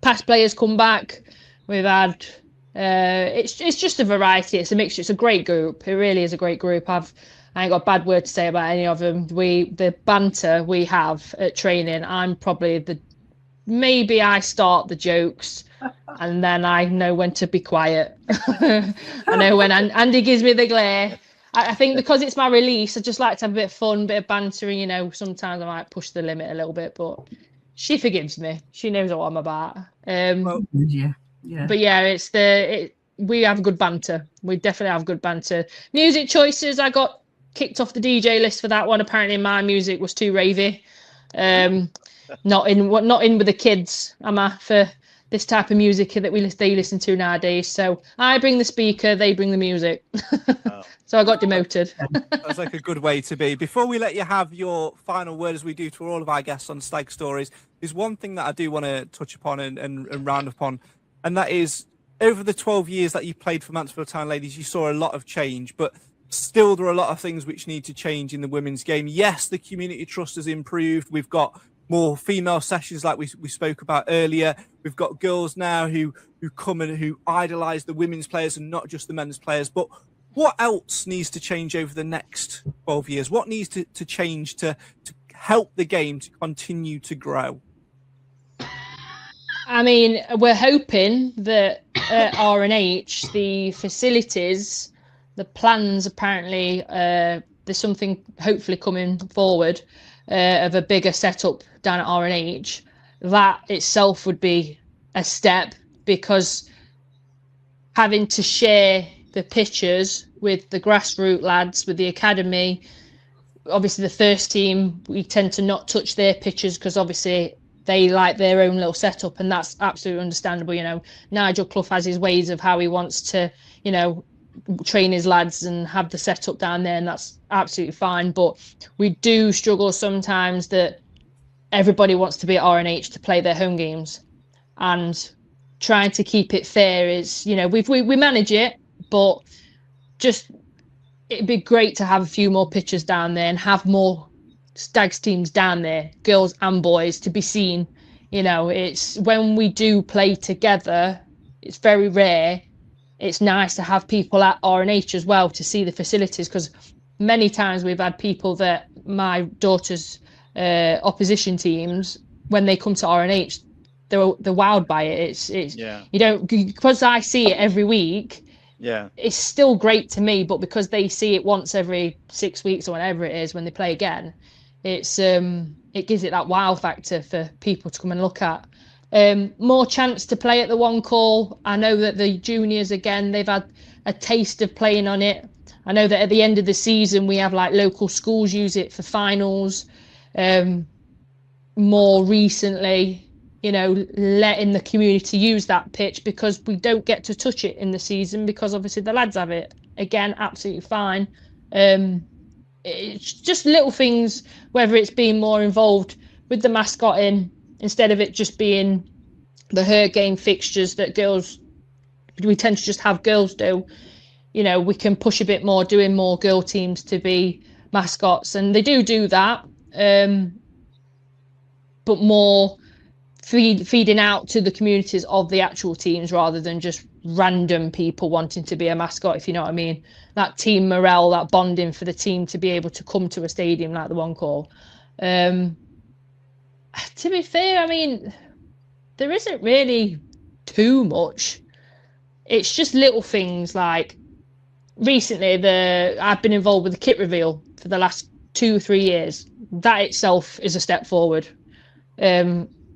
past players come back. We've had it's just a variety. It's a mixture. It's a great group. It really is a great group. I ain't got a bad word to say about any of them. The banter we have at training, I'm probably maybe I start the jokes, and then I know when to be quiet. I know when Andy gives me the glare. I think because it's my release, I just like to have a bit of fun, bit of banter, and, you know, sometimes I might push the limit a little bit, but she forgives me. She knows what I'm about. Yeah. But yeah, we have good banter. We definitely have good banter. Music choices, I got kicked off the DJ list for that one. Apparently my music was too ravey. Not in with the kids, am I, for this type of music that they listen to nowadays. So I bring the speaker, they bring the music. Oh. So I got demoted. That's like a good way to be. Before we let you have your final word, as we do to all of our guests on Stag Stories, there's one thing that I do want to touch upon and round upon, and that is, over the 12 years that you played for Mansfield Town Ladies, you saw a lot of change, but still there are a lot of things which need to change in the women's game. Yes, the community trust has improved. We've got more female sessions like we spoke about earlier. We've got girls now who come and who idolise the women's players and not just the men's players. But what else needs to change over the next 12 years? What needs to change to help the game to continue to grow? I mean, we're hoping that at R&H, the facilities, the plans, apparently, there's something hopefully coming forward of a bigger setup down at R&H. That itself would be a step, because having to share the pitches with the grassroots lads, with the academy, obviously the first team, we tend to not touch their pitches because obviously they like their own little setup, and that's absolutely understandable. You know, Nigel Clough has his ways of how he wants to, you know, train his lads and have the setup down there, and that's absolutely fine. But we do struggle sometimes that everybody wants to be at R&H to play their home games, and trying to keep it fair is, you know, we manage it, but just it'd be great to have a few more pitches down there and have more Stags teams down there, girls and boys, to be seen. You know, it's when we do play together, it's very rare. It's nice to have people at R&H as well to see the facilities, because many times we've had people that my daughter's opposition teams, when they come to R&H, they're wowed by it. It's you don't, because I see it every week. Yeah, it's still great to me, but because they see it once every 6 weeks or whatever it is when they play again, it's it gives it that wow factor for people to come and look at. More chance to play at the one call. I know that the juniors, again, they've had a taste of playing on it. I know that at the end of the season we have like local schools use it for finals. More recently, you know, letting the community use that pitch, because we don't get to touch it in the season because obviously the lads have it. Again, absolutely fine. It's just little things, whether it's being more involved with the mascotting, instead of it just being the her game fixtures that girls, we tend to just have girls do. You know, we can push a bit more, doing more girl teams to be mascots, and they do that, but more feeding out to the communities of the actual teams rather than just random people wanting to be a mascot, if you know what I mean. That team morale, that bonding for the team to be able to come to a stadium like the one call. To be fair, I mean, there isn't really too much. It's just little things like recently I've been involved with the kit reveal for the last 2-3 years. That itself is a step forward.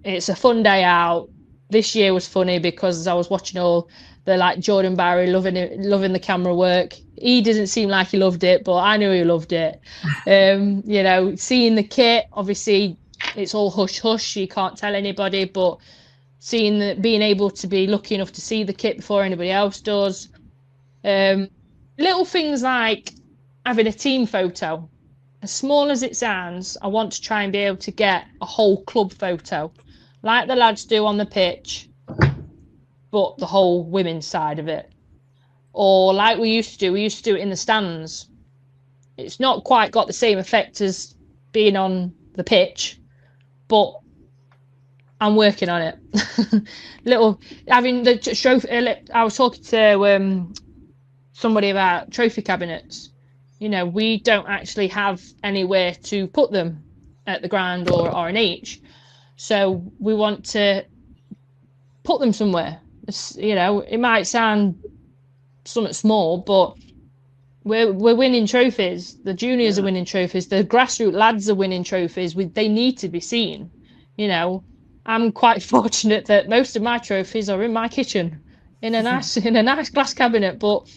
It's a fun day out. This year was funny because I was watching all the like Jordan Barry loving the camera work. He didn't seem like he loved it, but I knew he loved it. You know, seeing the kit, obviously it's all hush hush, you can't tell anybody, but being able to be lucky enough to see the kit before anybody else does. Little things like having a team photo. As small as it sounds, I want to try and be able to get a whole club photo, like the lads do on the pitch, but the whole women's side of it. Or like we used to do it in the stands. It's not quite got the same effect as being on the pitch, but I'm working on it. Having the trophy. I was talking to somebody about trophy cabinets. You know, we don't actually have anywhere to put them at the ground or in each. So we want to put them somewhere. You know, it might sound somewhat small, but we're winning trophies. The juniors are winning trophies. The grassroots lads are winning trophies. They need to be seen. You know, I'm quite fortunate that most of my trophies are in my kitchen in a nice glass cabinet, but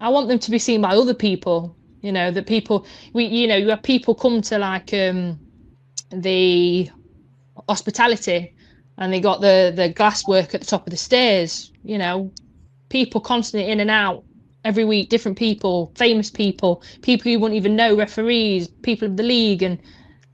I want them to be seen by other people. You know, that people, you have people come to like the hospitality and they got the glass work at the top of the stairs. You know, people constantly in and out every week, different people, famous people you wouldn't even know, referees, people of the league, and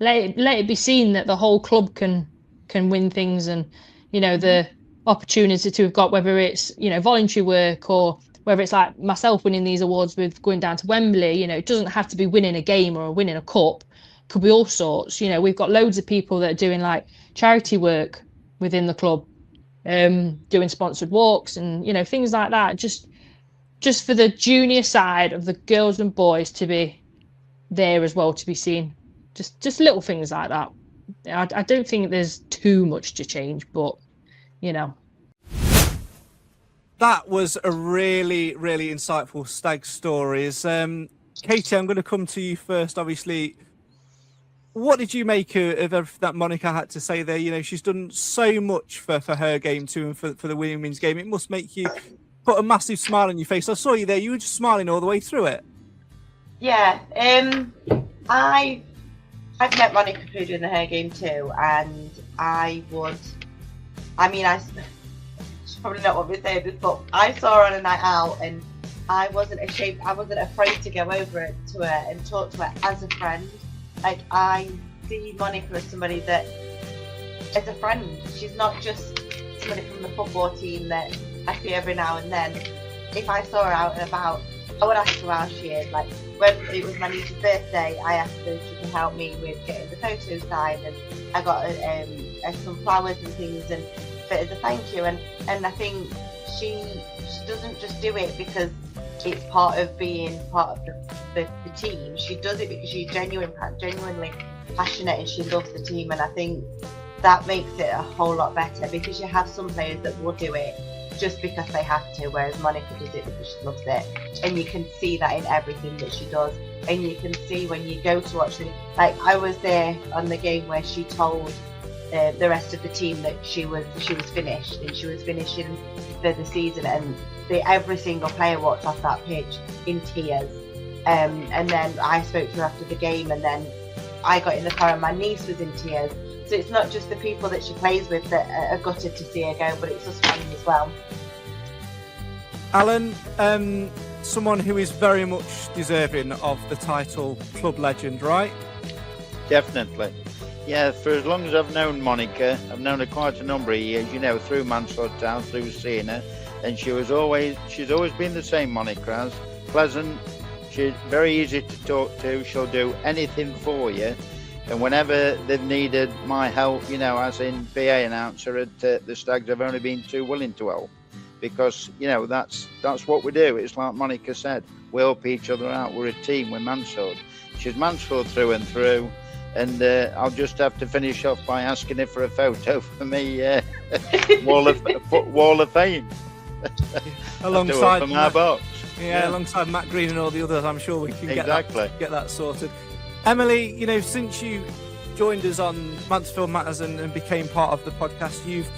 let it be seen that the whole club can win things, and, you know, the opportunity to have got, whether it's, you know, voluntary work or whether it's like myself winning these awards with going down to Wembley. You know, it doesn't have to be winning a game or winning a cup. It could be all sorts. You know, we've got loads of people that are doing like charity work within the club, doing sponsored walks and, you know, things like that. Just for the junior side of the girls and boys to be there as well, to be seen. Just little things like that. I don't think there's too much to change, but, you know. That was a really, really insightful stag stories. Katie, I'm going to come to you first. Obviously, what did you make of everything that Monica had to say there? You know, she's done so much for her game too, and for the women's game. It must make you put a massive smile on your face. I saw you there. You were just smiling all the way through it. Yeah. I've met Monica through doing the hair game too, and she's probably not what we say this, but I saw her on a night out and I wasn't ashamed, I wasn't afraid to go over to her and talk to her as a friend. Like, I see Monica as somebody that is a friend. She's not just somebody from the football team that I see every now and then. If I saw her out and about, I would ask her how she is. Like, when it was my niece's birthday, I asked her if she could help me with getting the photos signed, and I got some flowers and things, and as a thank you, and I think she doesn't just do it because it's part of being part of the team. She does it because she's genuinely passionate and she loves the team, and I think that makes it a whole lot better, because you have some players that will do it just because they have to, whereas Monica does it because she loves it, and you can see that in everything that she does. And you can see when you go to watch it, like I was there on the game where she told the rest of the team that she was finished, and she was finishing for the season, and every single player walked off that pitch in tears. And then I spoke to her after the game, and then I got in the car and my niece was in tears. So it's not just the people that she plays with that are gutted to see her go, but it's us fans as well. Alan, someone who is very much deserving of the title club legend, right? Definitely. Yeah, for as long as I've known Monica, I've known her quite a number of years, you know, through Mansfield Town, through seeing her, and she's always been the same, Monica has. Pleasant, she's very easy to talk to, she'll do anything for you, and whenever they've needed my help, you know, as in PA announcer at the Stags, I've only been too willing to help, because, you know, that's what we do. It's like Monica said, we help each other out, we're a team, we're Mansfield. She's Mansfield through and through. And I'll just have to finish off by asking her for a photo for me wall of fame. Alongside my box. Yeah, alongside Matt Green and all the others, I'm sure we can get that sorted. Emily, you know, since you joined us on Mansfield Matters and became part of the podcast, you've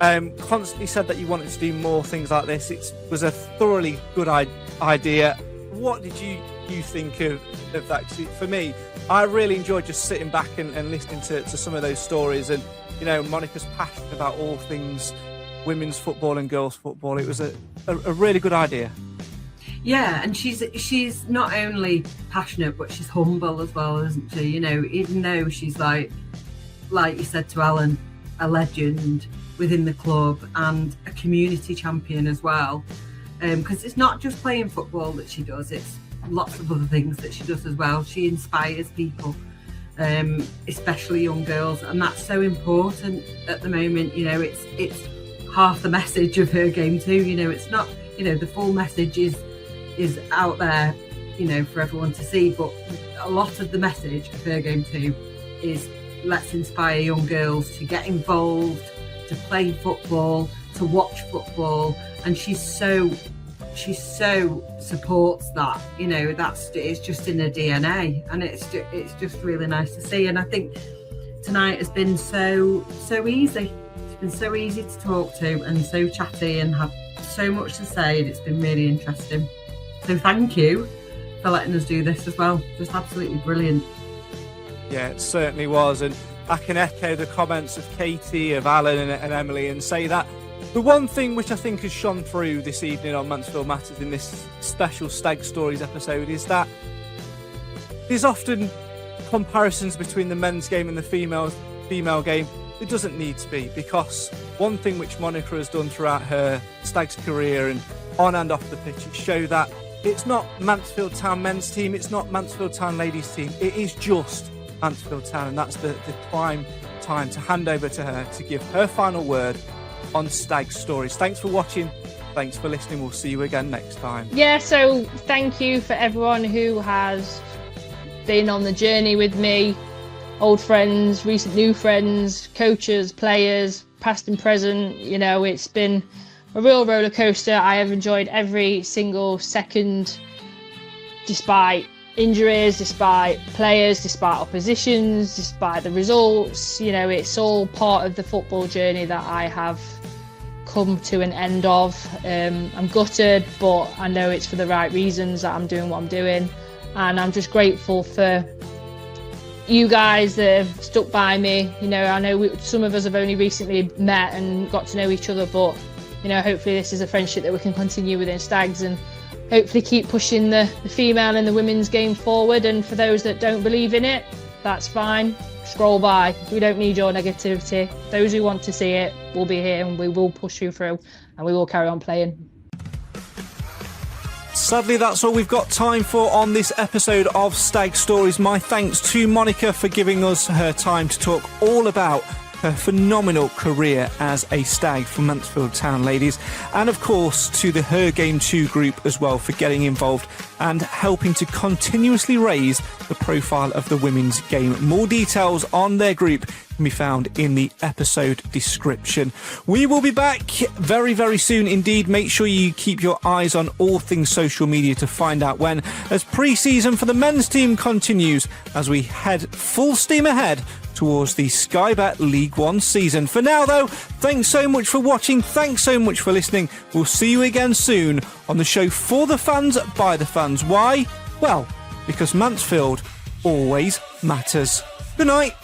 Constantly said that you wanted to do more things like this. It was a thoroughly good idea. What did you think of that? 'Cause for me, I really enjoyed just sitting back and listening to some of those stories. And, you know, Monica's passionate about all things women's football and girls' football. It was a really good idea. Yeah, and she's not only passionate, but she's humble as well, isn't she? You know, even though she's like you said to Alan, a legend within the club and a community champion as well. Because it's not just playing football that she does, it's lots of other things that she does as well. She inspires people, especially young girls, and that's so important at the moment. You know, it's half the message of Her Game Too. You know, it's not, you know, the full message is out there, you know, for everyone to see, but a lot of the message of Her Game Too is let's inspire young girls to get involved, to play football, to watch football, and she so supports that. You know, it's just in her DNA, and it's just really nice to see. And I think tonight has been so easy. It's been so easy to talk to and so chatty and have so much to say, and it's been really interesting. So thank you for letting us do this as well. Just absolutely brilliant. Yeah, it certainly was. And I can echo the comments of Katie, of Alan and Emily, and say that the one thing which I think has shone through this evening on Mansfield Matters in this special Stag Stories episode is that there's often comparisons between the men's game and the female game. It doesn't need to be, because one thing which Monica has done throughout her Stags career and on and off the pitch is show that it's not Mansfield Town men's team, it's not Mansfield Town ladies team, it is just Mansfield Town, and that's the prime time to hand over to her to give her final word on Stag Stories. Thanks for watching, thanks for listening, we'll see you again next time. Yeah, so thank you for everyone who has been on the journey with me, old friends, recent new friends, coaches, players, past and present. You know, it's been a real roller coaster. I have enjoyed every single second, despite injuries, despite players, despite oppositions, despite the results. You know, it's all part of the football journey that I have come to an end of. I'm gutted, but I know it's for the right reasons that I'm doing what I'm doing, and I'm just grateful for you guys that have stuck by me. You know, I know some of us have only recently met and got to know each other, but you know, hopefully this is a friendship that we can continue within Stags and hopefully keep pushing the female and the women's game forward. And for those that don't believe in it, that's fine. Scroll by. We don't need your negativity. Those who want to see it will be here, and we will push you through, and we will carry on playing. Sadly, that's all we've got time for on this episode of Stag Stories. My thanks to Monica for giving us her time to talk all about her phenomenal career as a stag for Mansfield Town Ladies, and of course to the Her Game 2 group as well for getting involved and helping to continuously raise the profile of the women's game. More details on their group can be found in the episode description. We will be back very, very soon indeed. Make sure you keep your eyes on all things social media to find out when, as pre-season for the men's team continues as we head full steam ahead towards the Sky Bet League One season. For now though, thanks so much for watching, thanks so much for listening. We'll see you again soon on the show for the fans, by the fans. Why? Well, because Mansfield always matters. Good night.